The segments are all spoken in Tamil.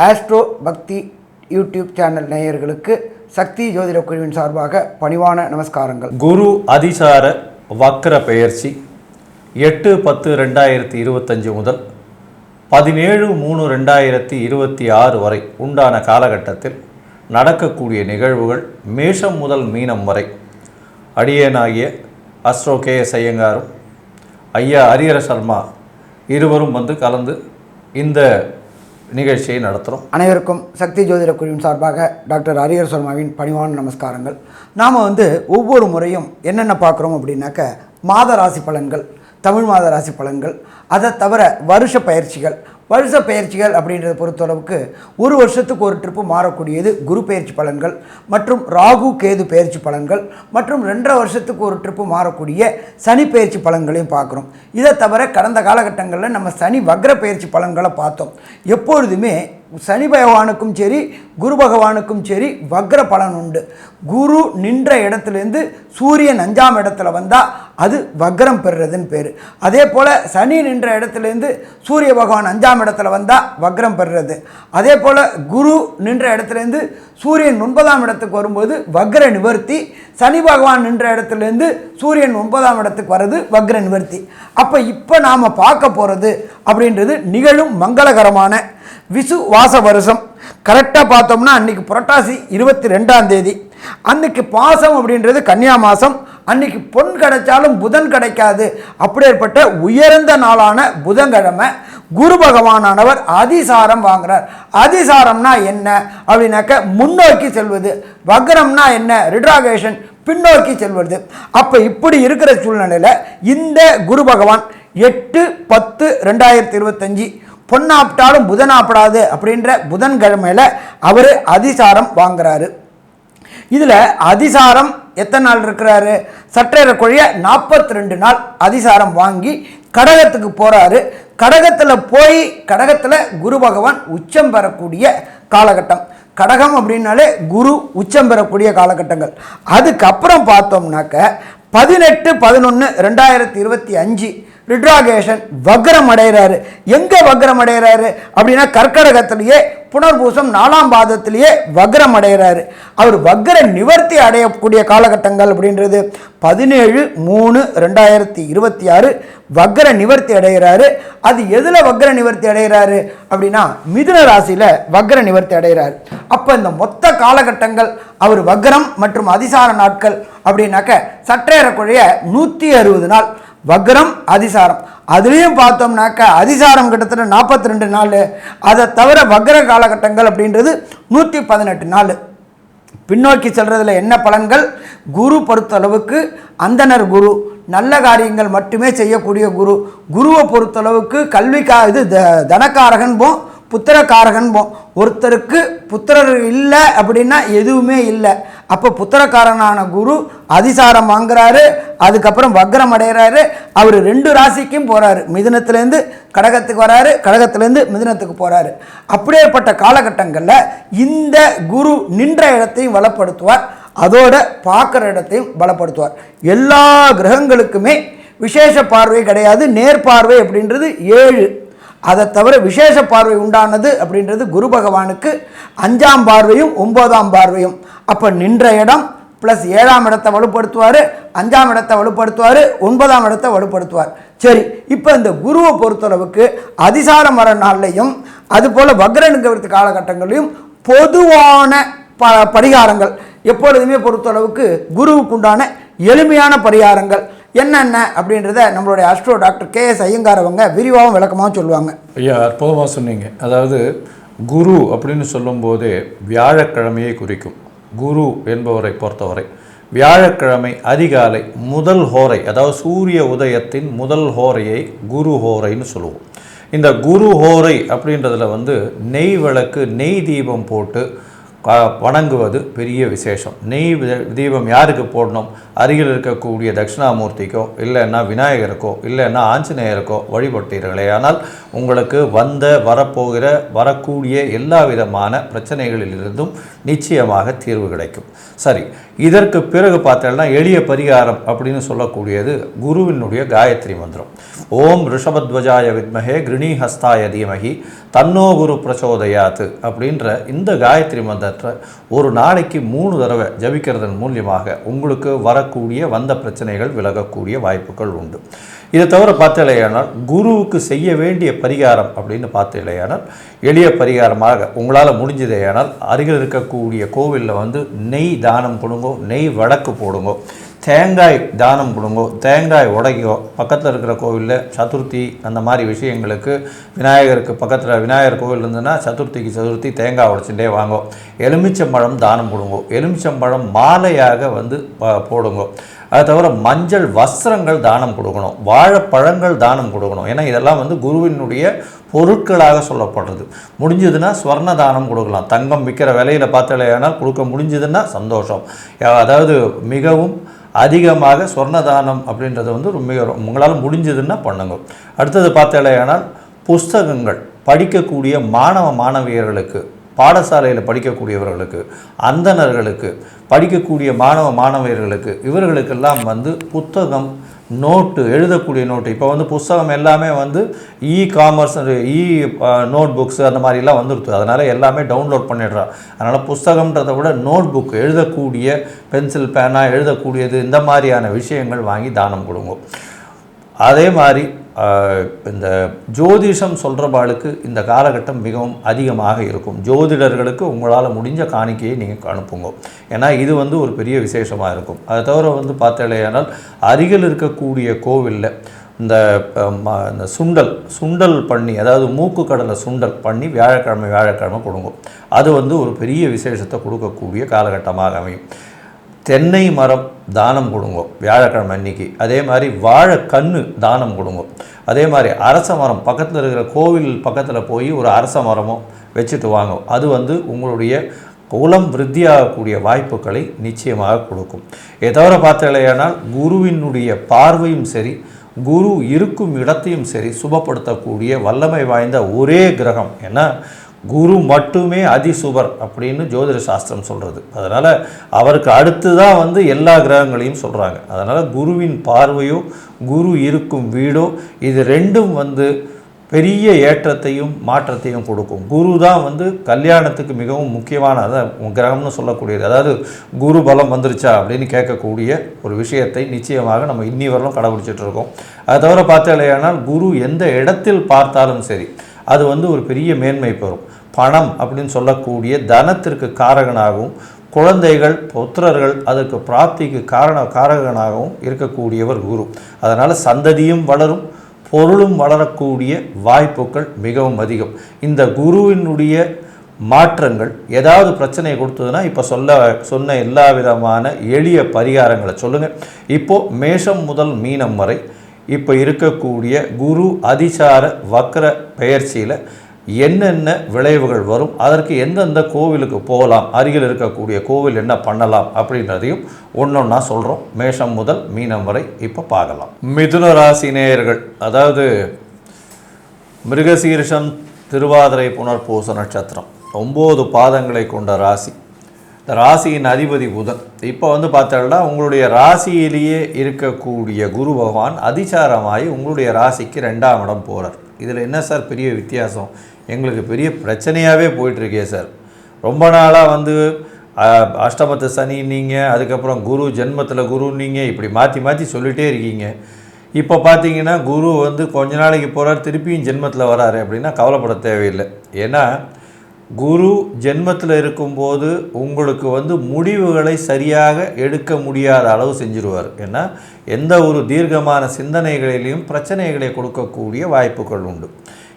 ஆஸ்ட்ரோ பக்தி யூடியூப் சேனல் நேயர்களுக்கு சக்தி ஜோதிட குழுவின் சார்பாக பணிவான நமஸ்காரங்கள். குரு அதிசார வக்ர பெயர்ச்சி 8-10-2025 முதல் 17-3-2026 வரை உண்டான காலகட்டத்தில் நடக்கக்கூடிய நிகழ்வுகள் மேஷம் முதல் மீனம் வரை அடியேனாகிய அஸ்ட்ரோ KS ஐயங்காரும் ஐயா ஹரிஹர சர்மா இருவரும் வந்து கலந்து இந்த நிகழ்ச்சியை நடத்துகிறோம். அனைவருக்கும் சக்தி ஜோதிட குழுவின் சார்பாக டாக்டர் ஹரிஹர சர்மாவின் பணிவான நமஸ்காரங்கள். நாம் ஒவ்வொரு முறையும் என்னென்ன பார்க்குறோம் அப்படின்னாக்க மாத ராசி பலன்கள், தமிழ் மாத ராசி பலன்கள், அதை தவிர வருஷ பயிற்சிகள் அப்படின்றத பொறுத்தளவுக்கு ஒரு வருஷத்துக்கு ஒரு ட்ரிப்பு மாறக்கூடியது குரு பயிற்சி பலன்கள் மற்றும் ராகு கேது பயிற்சி பலன்கள் மற்றும் 2.5 வருஷத்துக்கு ஒரு ட்ரிப்பு மாறக்கூடிய சனி பயிற்சி பலன்களையும் பார்க்குறோம். இதை தவிர கடந்த காலகட்டங்களில் நம்ம சனி வக்ர பயிற்சி பலன்களை பார்த்தோம். எப்பொழுதுமே சனி பகவானுக்கும் சரி குரு பகவானுக்கும் சரி வக்ர பலன் உண்டு. குரு நின்ற இடத்துலேருந்து சூரியன் 5ஆம் இடத்துல வந்தால் அது வக்ரம் பெறுறதுன்னு பேர். அதே போல் சனி நின்ற இடத்துலேருந்து சூரிய பகவான் 5ஆம் இடத்துல வந்தால் வக்ரம் பெறுறது. அதே போல் குரு நின்ற இடத்துலேருந்து சூரியன் 9ஆம் இடத்துக்கு வரும்போது வக்ர நிவர்த்தி. சனி பகவான் நின்ற இடத்துலேருந்து சூரியன் 9ஆம் இடத்துக்கு வர்றது வக்ர நிவர்த்தி. இப்போ நாம் பார்க்க போகிறது அப்படின்றது நிகழும் மங்களகரமான விசுவாச வருஷம். கரெக்டாக பார்த்தோம்னா அன்றைக்கி புரட்டாசி 22ஆம் தேதி அன்றைக்கி பாசம் அப்படின்றது கன்னியா மாதம். அன்றைக்கி பொன் கிடைச்சாலும் புதன் கிடைக்காது. அப்படிப்பட்ட உயர்ந்த நாளான புதன்கிழமை குரு பகவானானவர் அதிசாரம் வாங்குறார். அதிசாரம்னா என்ன அப்படின்னாக்க முன்னோக்கி செல்வது. வக்ரம்னா என்ன? ரிட்ராகேஷன், பின்னோக்கி செல்வது. இப்படி இருக்கிற சூழ்நிலையில் இந்த குரு பகவான் 8-10-2025 பொன்னாப்பிட்டாலும் புதனாப்பிடாது அப்படின்ற புதன்கிழமையில் அவர் அதிசாரம் வாங்குறாரு. இதில் அதிசாரம் எத்தனை நாள் இருக்கிறாரு? சற்றேறக்குறைய 42 நாள் அதிசாரம் வாங்கி கடகத்துக்கு போகிறாரு. கடகத்தில் போய் கடகத்தில் குரு பகவான் உச்சம் பெறக்கூடிய காலகட்டம். கடகம் அப்படின்னாலே குரு உச்சம் பெறக்கூடிய காலகட்டங்கள். அதுக்கப்புறம் பார்த்தோம்னாக்க 18-11-2025 ரிட்ராகேஷன் வக்ரம் அடைகிறாரு. எங்கே வக்ரம் அடைகிறாரு அப்படின்னா கர்க்கடகத்திலேயே புனர்பூசம் 4ஆம் பாதத்திலேயே வக்ரம் அடைகிறாரு. அவர் வக்ர நிவர்த்தி அடையக்கூடிய காலகட்டங்கள் அப்படின்றது 17-3-2026 வக்ர நிவர்த்தி அடைகிறாரு. அது எதில் வக்ர நிவர்த்தி அடைகிறாரு அப்படின்னா மிதுன ராசியில் வக்ர நிவர்த்தி அடைகிறார். இந்த மொத்த காலகட்டங்கள் அவர் வக்ரம் மற்றும் அதிசார நாட்கள் அப்படின்னாக்க சற்றேறக்குறைய 160 நாள் வக்ரம் அதிசாரம். அதுலேயும் பார்த்தோம்னாக்க அதிசாரம் கிட்டத்தட்ட 42 நாள். அதை தவிர வக்ர காலகட்டங்கள் அப்படின்றது 118 நாள். பின்னோக்கி செல்றதுல என்ன பலன்கள்? குரு பொறுத்தளவுக்கு அந்தனர் குரு, நல்ல காரியங்கள் மட்டுமே செய்யக்கூடிய குரு. குருவை பொறுத்தளவுக்கு இது தனக்காரகன் போம், புத்திரக்காரகன் போம். ஒருத்தருக்கு புத்திரர் இல்லை அப்படின்னா எதுவுமே இல்லை. புத்திரக்காரனான குரு அதிசாரம் வாங்குறாரு. அதுக்கப்புறம் வக்ரம் அடைகிறாரு. அவர் 2 ராசிக்கும் போகிறாரு. மிதுனத்திலேருந்து கடகத்துக்கு வராரு, கடகத்திலேருந்து மிதுனத்துக்கு போகிறாரு. அப்படியேப்பட்ட காலகட்டங்களில் இந்த குரு நின்ற இடத்தையும் பலப்படுத்துவார், அதோட பார்க்குற இடத்தையும் பலப்படுத்துவார். எல்லா கிரகங்களுக்குமே விசேஷ பார்வை கிடையாது. நேர்பார்வை அப்படின்றது 7. அதை தவிர விசேஷ பார்வை உண்டானது அப்படின்றது குரு பகவானுக்கு 5ஆம் பார்வையும் 9ஆம் பார்வையும். நின்ற இடம் ப்ளஸ் 7ஆம் இடத்தை வலுப்படுத்துவார், 5ஆம் இடத்தை வலுப்படுத்துவார், 9ஆம் இடத்தை வலுப்படுத்துவார். சரி, இந்த குருவை பொறுத்தளவுக்கு அதிசாரம் வர நாள்லையும் அதுபோல் வக்ர நிவர்த்தி காலகட்டங்களையும் பொதுவான பரிகாரங்கள் எப்பொழுதுமே பொறுத்தளவுக்கு குருவுக்கு உண்டான எளிமையான பரிகாரங்கள் என்னென்ன அப்படின்றத நம்மளுடைய அஸ்ட்ரோ டாக்டர் KS ஐயங்கார் அவங்க விரிவாகவும் விளக்கமாக சொல்லுவாங்க. ஐயா, அற்புதமாக சொன்னீங்க. அதாவது குரு அப்படின்னு சொல்லும்போதே வியாழக்கிழமையை குறிக்கும். குரு என்பவரை பொறுத்தவரை வியாழக்கிழமை அதிகாலை முதல் ஹோரை, அதாவது சூரிய உதயத்தின் முதல் ஹோரையை குரு ஹோரைன்னு சொல்லுவோம். இந்த குரு ஹோரை அப்படின்றதுல நெய் விளக்கு, நெய் தீபம் போட்டு வணங்குவது பெரிய விசேஷம். நெய் தீபம் யாருக்கு போடணும்? அருகில் இருக்கக்கூடிய தட்சிணாமூர்த்திக்கோ இல்லைன்னா விநாயகருக்கோ இல்லைன்னா ஆஞ்சநேயருக்கோ வழிபட்டீர்களே ஆனால் உங்களுக்கு வரப்போகிற வரக்கூடிய எல்லா விதமான பிரச்சனைகளிலிருந்தும் நிச்சயமாக தீர்வு கிடைக்கும். சரி, இதற்கு பிறகு பார்த்தோம்னா எளிய பரிகாரம் அப்படின்னு சொல்லக்கூடியது குருவினுடைய காயத்ரி மந்திரம். ஓம் ரிஷபத்வஜாய வித்மஹே கிருணிஹஸ்தாய தீமஹி தன்னோ குரு பிரச்சோதயாத்து அப்படின்ற இந்த காயத்ரி மந்திரத்தை ஒரு நாளைக்கு 3 தடவை ஜபிக்கிறதன் மூலியமாக உங்களுக்கு வரக்கூடிய வந்த பிரச்சனைகள் விலகக்கூடிய வாய்ப்புகள் உண்டு. இதை தவிர பார்த்தலையானால் குருவுக்கு செய்ய வேண்டிய பரிகாரம் அப்படின்னு பார்த்தலையானால் எளிய பரிகாரமாக உங்களால் முடிஞ்சதையானால் அருகில் இருக்கக்கூடிய கோவிலில் நெய் தானம் கொடுங்கோ, நெய் வடக்கு போடுங்கோ, தேங்காய் தானம் கொடுங்கோ, தேங்காய் உடைக்கோ. பக்கத்தில் இருக்கிற கோவிலில் சதுர்த்தி அந்த மாதிரி விஷயங்களுக்கு விநாயகருக்கு பக்கத்தில் விநாயகர் கோவில் இருந்ததுன்னா சதுர்த்தி தேங்காய் உடைச்சுட்டே வாங்கோ. எலுமிச்சம்பழம் தானம் கொடுங்கோ, எலுமிச்சம்பழம் மாலையாக போடுங்கோ. அது தவிர மஞ்சள் வஸ்திரங்கள் தானம் கொடுக்கணும், வாழைப்பழங்கள் தானம் கொடுக்கணும். ஏன்னா இதெல்லாம் குருவினுடைய பொருட்களாக சொல்லப்படுறது. முடிஞ்சதுன்னா ஸ்வர்ண தானம் கொடுக்கலாம். தங்கம் விற்கிற விலையில் பார்த்தலையானால் கொடுக்க முடிஞ்சதுன்னா சந்தோஷம். அதாவது மிகவும் அதிகமாக ஸ்வர்ணதானம் அப்படின்றது மிக உங்களால் முடிஞ்சதுன்னா பண்ணுங்க. அடுத்தது பார்த்தலையானால் புஸ்தகங்கள் படிக்கக்கூடிய மாணவியர்களுக்கு, பாடசாலையில் படிக்கக்கூடியவர்களுக்கு, அந்தணர்களுக்கு, படிக்கக்கூடிய மாணவியர்களுக்கு இவர்களுக்கெல்லாம் புத்தகம், நோட்டு, எழுதக்கூடிய நோட்டு. இப்போ புஸ்தகம் எல்லாமே காமர்ஸ், நோட் புக்ஸ் அந்த மாதிரிலாம் வந்துடுது. அதனால் எல்லாமே டவுன்லோட் பண்ணிடுறான். அதனால் புஸ்தகம்ன்றதை விட நோட் புக், எழுதக்கூடிய பென்சில் பேனா எழுதக்கூடியது, இந்த மாதிரியான விஷயங்கள் வாங்கி தானம் கொடுங்க. அதே மாதிரி இந்த ஜோதிஷம் சொல்கிறபாளுக்கு இந்த காலகட்டம் மிகவும் அதிகமாக இருக்கும். ஜோதிடர்களுக்கு உங்களால் முடிஞ்ச காணிக்கையை நீங்கள் அனுப்புங்க. ஏன்னா இது ஒரு பெரிய விசேஷமாக இருக்கும். அதை தவிர பார்த்தலையானால் அருகில் இருக்கக்கூடிய கோவிலில் இந்த சுண்டல் பண்ணி, அதாவது மூக்கு கடலை சுண்டல் பண்ணி வியாழக்கிழமை கொடுங்க. அது ஒரு பெரிய விசேஷத்தை கொடுக்கக்கூடிய காலகட்டமாக அமையும். தென்னை மரம் தானம் கொடுங்க வியாழக்கிழமை அன்னைக்கு. அதே மாதிரி வாழைக்கன்று தானம் கொடுங்க. அதே மாதிரி அரச மரம், பக்கத்தில் இருக்கிற கோவில் பக்கத்தில் போய் ஒரு அரச மரமோ வச்சுட்டு வாங்க. அது உங்களுடைய குலம் விருத்தியாகக்கூடிய வாய்ப்புகளை நிச்சயமாக கொடுக்கும். இதை தவிர பார்த்தலையானால் குருவினுடைய பார்வையும் சரி, குரு இருக்கும் இடத்தையும் சரி சுபப்படுத்தக்கூடிய வல்லமை வாய்ந்த ஒரே கிரகம். ஏன்னா குரு மட்டுமே அதிசுபர் அப்படின்னு ஜோதிட சாஸ்திரம் சொல்கிறது. அதனால் அவருக்கு அடுத்து தான் எல்லா கிரகங்களையும் சொல்கிறாங்க. அதனால் குருவின் பார்வையோ குரு இருக்கும் வீடோ இது ரெண்டும் பெரிய ஏற்றத்தையும் மாற்றத்தையும் கொடுக்கும். குரு தான் கல்யாணத்துக்கு மிகவும் முக்கியமான கிரகம்னு சொல்லக்கூடியது. அதாவது குரு பலம் வந்துருச்சா அப்படின்னு கேட்கக்கூடிய ஒரு விஷயத்தை நிச்சயமாக நம்ம இன்னி வரலும் கடைபிடிச்சிட்ருக்கோம். அதை தவிர பார்த்தாலேயானால் குரு எந்த இடத்தில் பார்த்தாலும் சரி அது ஒரு பெரிய மேன்மை பெறும். பணம் அப்படின்னு சொல்லக்கூடிய தனத்திற்கு காரகனாகவும், குழந்தைகள் புத்திரர்கள் அதற்கு பிராப்திக்கு காரகனாகவும் இருக்கக்கூடியவர் குரு. அதனால் சந்ததியும் வளரும், பொருளும் வளரக்கூடிய வாய்ப்புகள் மிகவும் அதிகம். இந்த குருவினுடைய மாற்றங்கள் ஏதாவது பிரச்சனையை கொடுத்ததுன்னா இப்போ சொன்ன எல்லா விதமான எளிய பரிகாரங்களை சொல்லுங்கள். இப்போது மேஷம் முதல் மீனம் வரை இப்போ இருக்கக்கூடிய குரு அதிசார வக்ர பெயர்ச்சியில் என்னென்ன விளைவுகள் வரும், அதற்கு எந்தெந்த கோவிலுக்கு போகலாம், அருகில் இருக்கக்கூடிய கோவில் என்ன பண்ணலாம் அப்படின்றதையும் ஒன்றொன்னா சொல்கிறோம். மேஷம் முதல் மீனம் வரை இப்போ பார்க்கலாம். மிதுன ராசி நேயர்கள், அதாவது மிருகசீரிஷம், திருவாதிரை, புனர்பூச நட்சத்திரம் 9 பாதங்களை கொண்ட ராசி. இந்த ராசியின் அதிபதி புதன். இப்போ பார்த்தோம்னா உங்களுடைய ராசியிலேயே இருக்கக்கூடிய குரு பகவான் அதிசாரமாகி உங்களுடைய ராசிக்கு 2ஆம் இடம் போகிறார். இதில் என்ன சார் பெரிய வித்தியாசம்? எங்களுக்கு பெரிய பிரச்சனையாகவே போயிட்டுருக்கே சார். ரொம்ப நாளாக அஷ்டமத்து சனி நீங்கள், அதுக்கப்புறம் குரு ஜென்மத்தில் குரு நீங்கள், இப்படி மாற்றி மாற்றி சொல்லிகிட்டே இருக்கீங்க. இப்போ பார்த்தீங்கன்னா குரு கொஞ்ச நாளைக்கு போகிறார், திருப்பியும் ஜென்மத்தில் வராரு அப்படின்னா கவலைப்பட தேவையில்லை. ஏன்னா குரு ஜென்மத்தில் இருக்கும்போது உங்களுக்கு முடிவுகளை சரியாக எடுக்க முடியாத அளவு செஞ்சுருவார். ஏன்னா எந்த ஒரு தீர்க்கமான சிந்தனைகளிலையும் பிரச்சனைகளை கொடுக்கக்கூடிய வாய்ப்புகள் உண்டு.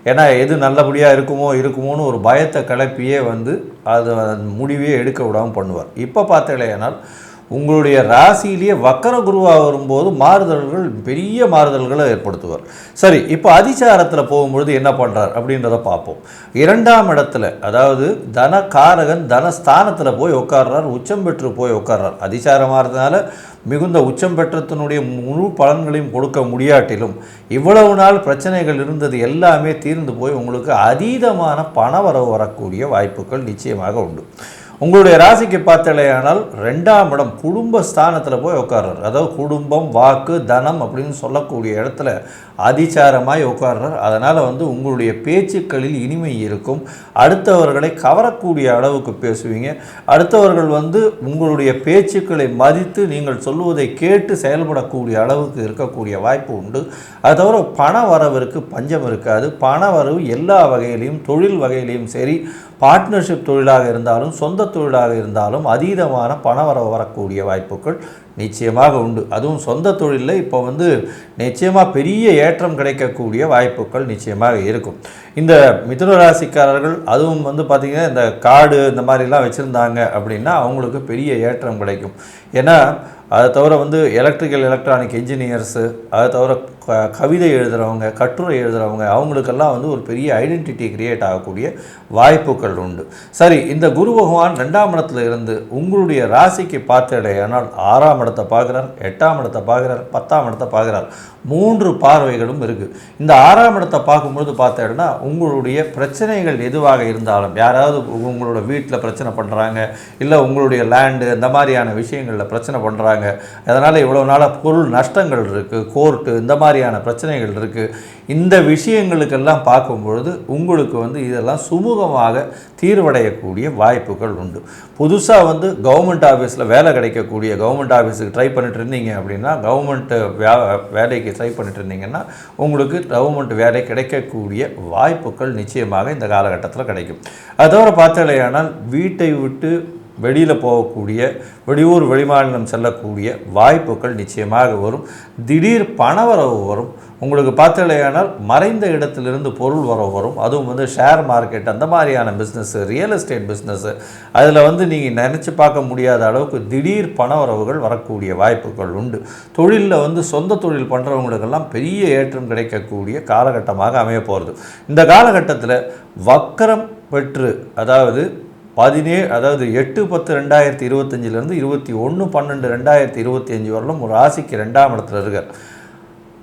ஏன்னா எது நல்லபடியாக இருக்குமோன்னு ஒரு பயத்தை கிளப்பியே அது முடிவே எடுக்க விடாமல் பண்ணுவார். இப்போ பார்த்தீங்கன்னா உங்களுடைய ராசியிலேயே வக்கர குருவாக வரும்போது மாறுதல்கள், பெரிய மாறுதல்களை ஏற்படுத்துவார். சரி, இப்போ அதிசாரத்தில் போகும்பொழுது என்ன பண்ணுறார் அப்படின்றத பார்ப்போம். 2ஆம் இடத்துல, அதாவது தனகாரகன் தனஸ்தானத்தில் போய் உட்கார்றார், உச்சம் பெற்று போய் உட்கார்றார். அதிசாரமாக இருந்ததுனால மிகுந்த உச்சம் பெற்றத்தினுடைய முழு பலன்களையும் கொடுக்க முடியாட்டிலும் இவ்வளவு நாள் பிரச்சனைகள் இருந்தது எல்லாமே தீர்ந்து போய் உங்களுக்கு அதீதமான பணவரவு வரக்கூடிய வாய்ப்புகள் நிச்சயமாக உண்டு. உங்களுடைய ராசிக்கு பார்த்தலையானால் 2ஆம் இடம் குடும்ப ஸ்தானத்தில் போய் உட்கார்றார். அதாவது குடும்பம், வாக்கு, தனம் அப்படின்னு சொல்லக்கூடிய இடத்துல அதிசாரமாய் உட்கார்றார். அதனால் உங்களுடைய பேச்சுக்களில் இனிமை இருக்கும். அடுத்தவர்களை கவரக்கூடிய அளவுக்கு பேசுவீங்க. அடுத்தவர்கள் உங்களுடைய பேச்சுக்களை மதித்து நீங்கள் சொல்லுவதை கேட்டு செயல்படக்கூடிய அளவுக்கு இருக்கக்கூடிய வாய்ப்பு உண்டு. அது தவிர பண வரவிற்கு பஞ்சம் இருக்காது. பண வரவு எல்லா வகையிலையும், தொழில் வகையிலையும் சரி, பார்ட்னர்ஷிப் தொழிலாக இருந்தாலும் சொந்த தொழிலாக இருந்தாலும் அதீதமான பணவரவு வரக்கூடிய வாய்ப்புகள் நிச்சயமாக உண்டு. அதுவும் சொந்த தொழிலில் இப்போ நிச்சயமாக பெரிய ஏற்றம் கிடைக்கக்கூடிய வாய்ப்புகள் நிச்சயமாக இருக்கும். இந்த மிதுன ராசிக்காரர்கள் அதுவும் பார்த்திங்கன்னா இந்த காடு இந்த மாதிரிலாம் வச்சுருந்தாங்க அப்படின்னா அவங்களுக்கு பெரிய ஏற்றம் கிடைக்கும். ஏன்னா அதை தவிர எலக்ட்ரிக்கல் எலக்ட்ரானிக் இன்ஜினியர்ஸு, அதை தவிர கவிதை எழுதுகிறவங்க, கட்டுரை எழுதுகிறவங்க, அவங்களுக்கெல்லாம் ஒரு பெரிய ஐடென்டிட்டி கிரியேட் ஆகக்கூடிய வாய்ப்புகள் உண்டு. சரி, இந்த குரு பகவான் 2ஆம் இடத்துல இருந்து உங்களுடைய ராசிக்கு பார்த்தடையானால் 6ஆம் இடத்தை பார்க்குறார், 8ஆம் இடத்தை பார்க்குறார், 10ஆம் இடத்தை பார்க்குறார். 3 பார்வைகளும் இருக்குது. இந்த 6ஆம் இடத்தை பார்க்கும்பொழுது பார்த்தேன்னா உங்களுடைய பிரச்சனைகள் எதுவாக இருந்தாலும், யாராவது உங்களோட வீட்டில் பிரச்சனை பண்ணுறாங்க, இல்லை உங்களுடைய லேண்டு இந்த மாதிரியான விஷயங்களில் பிரச்சனை பண்ணுறாங்க, அதனால் இவ்வளோ நாளாக பொருள் நஷ்டங்கள் இருக்குது, கோர்ட்டு இந்த மாதிரியான பிரச்சனைகள் இருக்குது, இந்த விஷயங்களுக்கெல்லாம் பார்க்கும்பொழுது உங்களுக்கு இதெல்லாம் சுமூகமாக தீர்வடையக்கூடிய வாய்ப்புகள் உண்டு. புதுசாக கவர்மெண்ட் ஆஃபீஸில் வேலை கிடைக்கக்கூடிய, கவர்மெண்ட் ஆஃபீஸுக்கு ட்ரை பண்ணிட்டு இருந்தீங்க அப்படின்னா, கவர்மெண்ட் வேலைக்கு ட்ரை பண்ணிட்டு இருந்தீங்கன்னா உங்களுக்கு கவர்மெண்ட் வேலை கிடைக்கக்கூடிய வாய்ப்புகள் நிச்சயமாக இந்த காலகட்டத்தில் கிடைக்கும். அது தவிர பார்த்தலையானால் வீட்டை விட்டு வெளியில் போகக்கூடிய, வெளியூர் வெளிமாநிலம் செல்லக்கூடிய வாய்ப்புகள் நிச்சயமாக வரும். திடீர் பணவரவு வரும். உங்களுக்கு பார்த்தலையானால் மறைந்த இடத்திலிருந்து பொருள் வரவு வரும். அதுவும் ஷேர் மார்க்கெட் அந்த மாதிரியான பிஸ்னஸ்ஸு, ரியல் எஸ்டேட் பிஸ்னஸ்ஸு, அதில் நீங்கள் நினச்சி பார்க்க முடியாத அளவுக்கு திடீர் பணவரவுகள் வரக்கூடிய வாய்ப்புகள் உண்டு. தொழிலில் சொந்த தொழில் பண்ணுறவங்களுக்கெல்லாம் பெரிய ஏற்றம் கிடைக்கக்கூடிய காலகட்டமாக அமைய போகிறது. இந்த காலகட்டத்தில் வக்கரம் பெற்று, அதாவது 8/10/2025 21/12/2025 வரலும் ஒரு ராசிக்கு 2ஆம் இடத்துல இருக்கார்.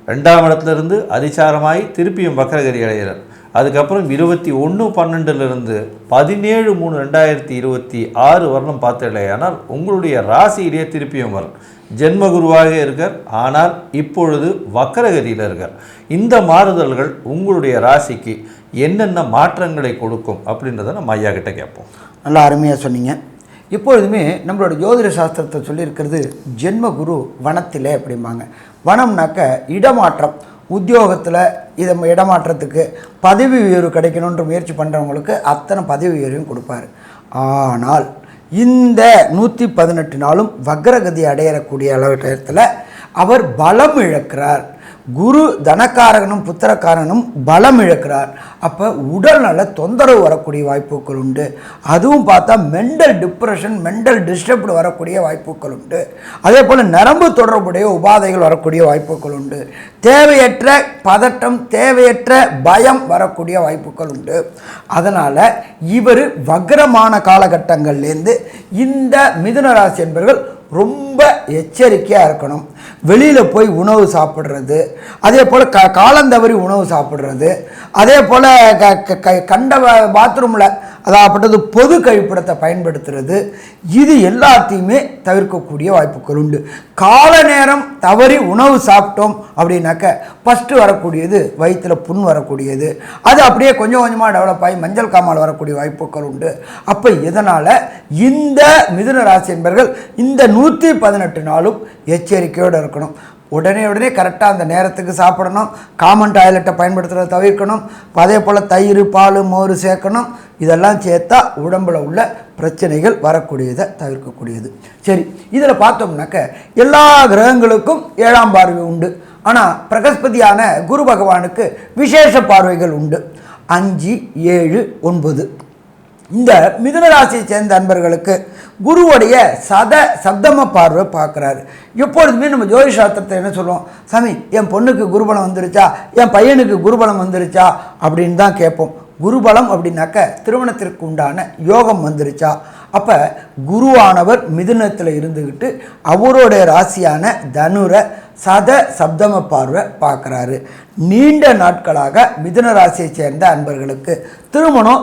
2ஆம் இடத்துலேருந்து அதிசாரமாகி திருப்பியும் வக்கரகதி அடைகிறார். அதுக்கப்புறம் 21/12 17/3/2026 வரலும் பார்த்தலையானால் உங்களுடைய ராசியிலேயே திருப்பியும் வரும். ஜென்மகுருவாக இருக்கார், ஆனால் இப்பொழுது வக்கரகதியில் இருக்கார். இந்த மாறுதல்கள் உங்களுடைய ராசிக்கு என்னென்ன மாற்றங்களை கொடுக்கும் அப்படின்றத நம்ம ஐயா கிட்ட கேட்போம். நல்லா அருமையாக சொன்னீங்க. எப்பொழுதுமே நம்மளோட ஜோதிட சாஸ்திரத்தை சொல்லியிருக்கிறது ஜென்ம குரு வனத்திலே அப்படிம்பாங்க. வனம்னாக்க இடமாற்றம். உத்தியோகத்தில் இடமாற்றத்துக்கு பதவி உயர்வு கிடைக்கணுன்ற முயற்சி பண்ணுறவங்களுக்கு அத்தனை பதவி உயர்வையும் கொடுப்பார். ஆனால் இந்த 118 நாளும் வக்ரகதி அடையக்கூடிய அளவட்டத்தில் அவர் பலம் இழக்கிறார். குரு தனக்காரகனும் புத்திரக்காரனும் பலம் இழக்கிறார். அப்போ உடல்நல தொந்தரவு வரக்கூடிய வாய்ப்புகள் உண்டு. அதுவும் பார்த்தா மென்டல் டிப்ரெஷன், மென்டல் டிஸ்டர்ப்டு வரக்கூடிய வாய்ப்புகள் உண்டு. அதே போல் நரம்பு தொடர்புடைய உபாதைகள் வரக்கூடிய வாய்ப்புகள் உண்டு. தேவையற்ற பதட்டம், தேவையற்ற பயம் வரக்கூடிய வாய்ப்புகள் உண்டு. அதனால் இவர் வக்ரமான காலகட்டங்கள்லேருந்து இந்த மிதுன ராசி என்பவர்கள் ரொம்ப எச்சரிக்கையாக இருக்கணும். வெளியில் போய் உணவு சாப்பிட்றது, அதே போல் காலந்தவறி உணவு சாப்பிட்றது, அதே போல் கண்ட பாத்ரூமில் அதாகப்பட்டது பொது கழிப்பிடத்தை பயன்படுத்துறது, இது எல்லாத்தையுமே தவிர்க்கக்கூடிய வாய்ப்புகள் உண்டு. கால நேரம் தவறி உணவு சாப்பிட்டோம் அப்படின்னாக்க ஃபஸ்ட்டு வரக்கூடியது வயிற்றில் புண் வரக்கூடியது. அது அப்படியே கொஞ்சம் கொஞ்சமாக டெவலப் ஆகி மஞ்சள் காமால் வரக்கூடிய வாய்ப்புகள் உண்டு. அப்போ இதனால் இந்த மிதுன ராசி என்பவர்கள் இந்த 118 நாளும் எச்சரிக்கையோடு இருக்கணும். உடனே கரெக்டாக அந்த நேரத்துக்கு சாப்பிடணும். காமன் டாய்லெட்டை பயன்படுத்துகிறத தவிர்க்கணும். அதே போல் தயிர், பால், மோர் சேர்க்கணும். இதெல்லாம் சேர்த்தா உடம்பில் உள்ள பிரச்சனைகள் வரக்கூடியதை தவிர்க்கக்கூடியது. சரி, இதில் பார்த்தோம்னாக்க எல்லா கிரகங்களுக்கும் 7ஆம் பார்வை உண்டு. ஆனால் பிரகஸ்பதியான குரு பகவானுக்கு விசேஷ பார்வைகள் உண்டு. 5, 7, 9. இந்த மிதுன ராசியை சேர்ந்த அன்பர்களுக்கு குருவுடைய சப்தம பார்வை பார்க்குறாரு. எப்பொழுதுமே நம்ம ஜோதிஷ சாஸ்திரத்தை என்ன சொல்லுவோம், சாமி என் பொண்ணுக்கு குருபலம் வந்துருச்சா, என் பையனுக்கு குருபலம் வந்துருச்சா அப்படின்னு தான் கேட்போம். குருபலம் அப்படின்னாக்க திருமணத்திற்கு உண்டான யோகம் வந்துருச்சா. அப்போ குருவானவர் மிதுனத்தில் இருந்துக்கிட்டு அவருடைய ராசியான தனுரை சப்தம பார்வை பார்க்குறாரு. நீண்ட நாட்களாக மிதுன ராசியை சேர்ந்த அன்பர்களுக்கு திருமணம்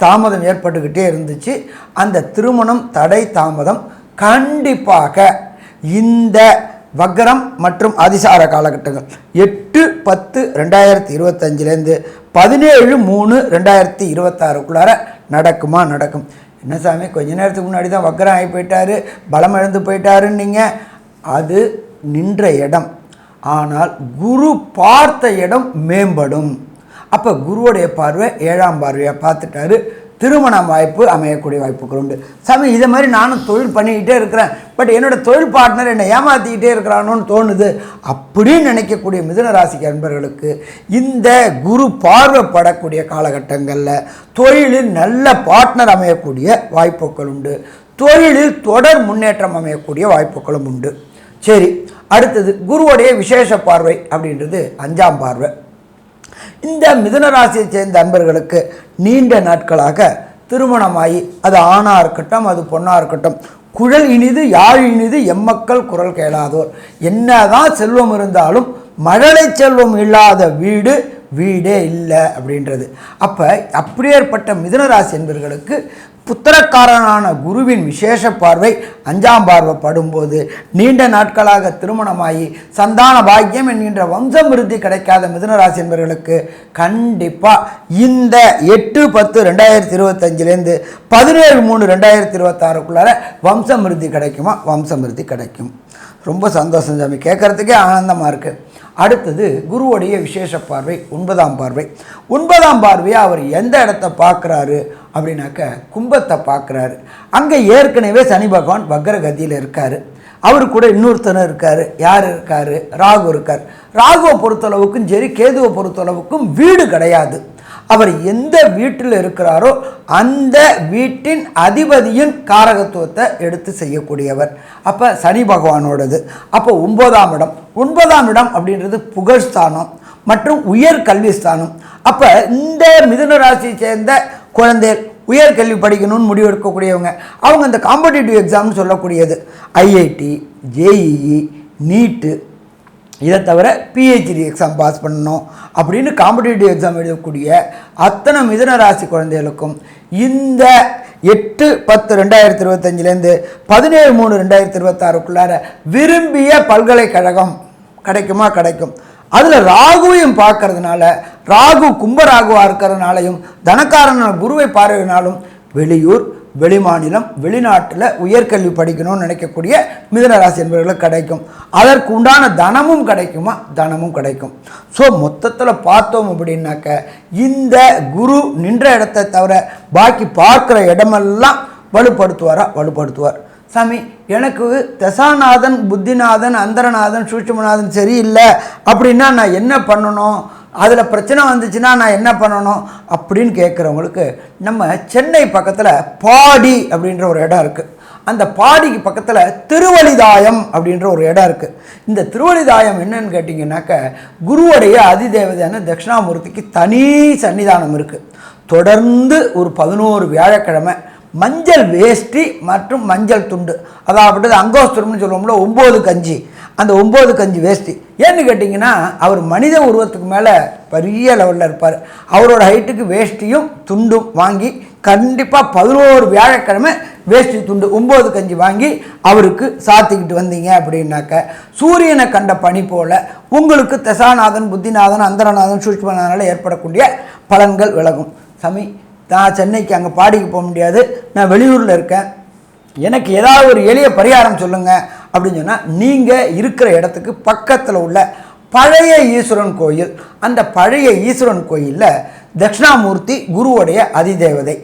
தாமதம் ஏற்பட்டுக்கிட்டே இருந்துச்சு. அந்த திருமணம் தாமதம் கண்டிப்பாக இந்த வக்ரம் மற்றும் அதிசார காலகட்டங்கள் 8-10-2025 17-3-2026 நடக்குமா? நடக்கும். என்ன சாமி கொஞ்ச நேரத்துக்கு முன்னாடி தான் வக்ரம் ஆகி போயிட்டாரு, பலம் இழந்து போயிட்டாருன்னீங்க. அது நின்ற இடம், ஆனால் குரு பார்த்த இடம் மேம்படும். அப்போ குருவுடைய பார்வை 7ஆம் பார்வையாக பார்த்துட்டாரு. திருமண வாய்ப்பு அமையக்கூடிய வாய்ப்புகள் உண்டு. சாமி இதை மாதிரி நானும் தொழில் பண்ணிக்கிட்டே இருக்கிறேன், பட் என்னோடய தொழில் பார்ட்னர் என்னை ஏமாற்றிக்கிட்டே இருக்கிறானோன்னு தோணுது அப்படின்னு நினைக்கக்கூடிய மிதுன ராசிக்கு அன்பர்களுக்கு இந்த குரு பார்வைப்படக்கூடிய காலகட்டங்களில் தொழிலில் நல்ல பார்ட்னர் அமையக்கூடிய வாய்ப்புகள் உண்டு. தொழிலில் தொடர் முன்னேற்றம் அமையக்கூடிய வாய்ப்புகளும் உண்டு. சரி, அடுத்தது குருவுடைய விசேஷ பார்வை அப்படின்றது 5ஆம் பார்வை. இந்த மிதுன ராசியை சேர்ந்த அன்பர்களுக்கு நீண்ட நாட்களாக திருமணமாகி, அது ஆணாக இருக்கட்டும் அது பொண்ணாக இருக்கட்டும், குழல் இனிது யாழ் இனிது எம்மக்கள் குரல் கேளாதோர், என்னதான் செல்வம் இருந்தாலும் மழலை செல்வம் இல்லாத வீடே இல்லை அப்படின்றது. அப்போ அப்படியேற்பட்ட மிதுன ராசி என்பவர்களுக்கு புத்திரக்காரனான குருவின் விசேஷ பார்வை 5ஆம் பார்வை படும்போது நீண்ட நாட்களாக திருமணமாகி சந்தான பாக்கியம் என்கின்ற வம்சம் விருத்தி கிடைக்காத மிதுன ராசி என்பவர்களுக்கு கண்டிப்பாக இந்த 8-10-2025 17-3-2026 வம்சம் விருத்தி கிடைக்குமா? வம்சம் விருத்தி கிடைக்கும். ரொம்ப சந்தோஷம் சாமி, கேட்குறதுக்கே ஆனந்தமாக இருக்குது. அடுத்தது குருவுடைய விசேஷ பார்வை 9ஆம் பார்வை. 9ஆம் பார்வையை அவர் எந்த இடத்த பார்க்குறாரு அப்படின்னாக்க கும்பத்தை பார்க்குறாரு. அங்கே ஏற்கனவே சனி பகவான் வக்ர கதியில் இருக்கார். அவர் கூட இன்னொருத்தனர் இருக்கார். யார் இருக்கார்? ராகு இருக்கார். ராகுவை பொறுத்தளவுக்கும் சரி, கேதுவை பொறுத்தளவுக்கும் வீடு கிடையாது. அவர் எந்த வீட்டில் இருக்கிறாரோ அந்த வீட்டின் அதிபதியின் காரகத்துவத்தை எடுத்து செய்யக்கூடியவர். அப்போ சனி பகவானோடது. அப்போ 9ஆம் இடம். 9ஆம் இடம் அப்படின்றது புகழ்ஸ்தானம் மற்றும் உயர் கல்வி ஸ்தானம். அப்போ இந்த மிதுன ராசியை சேர்ந்த குழந்தைகள் உயர்கல்வி படிக்கணும்னு முடிவெடுக்கக்கூடியவங்க, அவங்க இந்த காம்படிட்டிவ் எக்ஸாம்னு சொல்லக்கூடியது ஐஐடி, ஜேஇஇ, நீட்டு, இதை தவிர பிஹெச்டி எக்ஸாம் பாஸ் பண்ணணும் அப்படின்னு காம்படிட்டிவ் எக்ஸாம் எழுதக்கூடிய அத்தனை மிதுன ராசி குழந்தைகளுக்கும் இந்த 8-10-2025 17-3-2026 விரும்பிய பல்கலைக்கழகம் கிடைக்குமா? கிடைக்கும். அதில் ராகுவையும் பார்க்கறதுனால, ராகு கும்பராகுவாக இருக்கிறதுனாலையும் தனக்காரன குருவை பார்வையினாலும் வெளியூர், வெளிமாநிலம், வெளிநாட்டில் உயர்கல்வி படிக்கணும்னு நினைக்கக்கூடிய மிதுனராசி என்பவர்களுக்கு கிடைக்கும். அதற்கு உண்டான தனமும் கிடைக்குமா? தனமும் கிடைக்கும். ஸோ மொத்தத்தில் பார்த்தோம் அப்படின்னாக்க இந்த குரு நின்ற இடத்தை தவிர பாக்கி பார்க்குற இடமெல்லாம் வலுப்படுத்துவார். சாமி எனக்கு தசாநாதன், புத்திநாதன், அந்தரநாதன், சூட்சுமநாதன் சரியில்லை அப்படின்னா நான் என்ன பண்ணணும், அதில் பிரச்சனை வந்துச்சுன்னா நான் என்ன பண்ணணும் அப்படின்னு கேட்குறவங்களுக்கு நம்ம சென்னை பக்கத்தில் பாடி அப்படின்ற ஒரு இடம் இருக்குது. அந்த பாடிக்கு பக்கத்தில் திருவழிதாயம் அப்படின்ற ஒரு இடம் இருக்குது. இந்த திருவழிதாயம் என்னன்னு கேட்டிங்கன்னாக்க குருவுடைய அதிதேவதையான தட்சிணாமூர்த்திக்கு தனி சன்னிதானம் இருக்குது. தொடர்ந்து ஒரு 11 வியாழக்கிழமை மஞ்சள் வேஷ்டி மற்றும் மஞ்சள் துண்டு, அதாவது அங்கோஸ்திரம்னு சொல்லுவோம்ல 9 கஞ்சி, அந்த 9 கஞ்சி வேஷ்டி. ஏன்னு கேட்டிங்கன்னா அவர் மனித உருவத்துக்கு மேலே பெரிய லெவலில் இருப்பார். அவரோட ஹைட்டுக்கு வேஷ்டியும் துண்டும் வாங்கி கண்டிப்பாக 11 வியாழக்கிழமை வேஷ்டி துண்டு 9 கஞ்சி வாங்கி அவருக்கு சாத்திக்கிட்டு வந்தீங்க அப்படின்னாக்க சூரியனை கண்ட பனி போல் உங்களுக்கு தசாநாதன், புத்திநாதன், அந்தரநாதன், சூட்சுமநாதனால் ஏற்படக்கூடிய பலன்கள் விலகும். சாமி நான் சென்னைக்கு அங்கே பாடிக்கு போக முடியாது, நான் வெளியூரில் இருக்கேன், எனக்கு ஏதாவது ஒரு எளிய பரிகாரம் சொல்லுங்கள் அப்படின்னு சொன்னால் நீங்கள் இருக்கிற இடத்துக்கு பக்கத்தில் உள்ள பழைய ஈஸ்வரன் கோயில், அந்த பழைய ஈஸ்வரன் கோயிலில் தட்சிணாமூர்த்தி குருவுடைய அதிதேவதை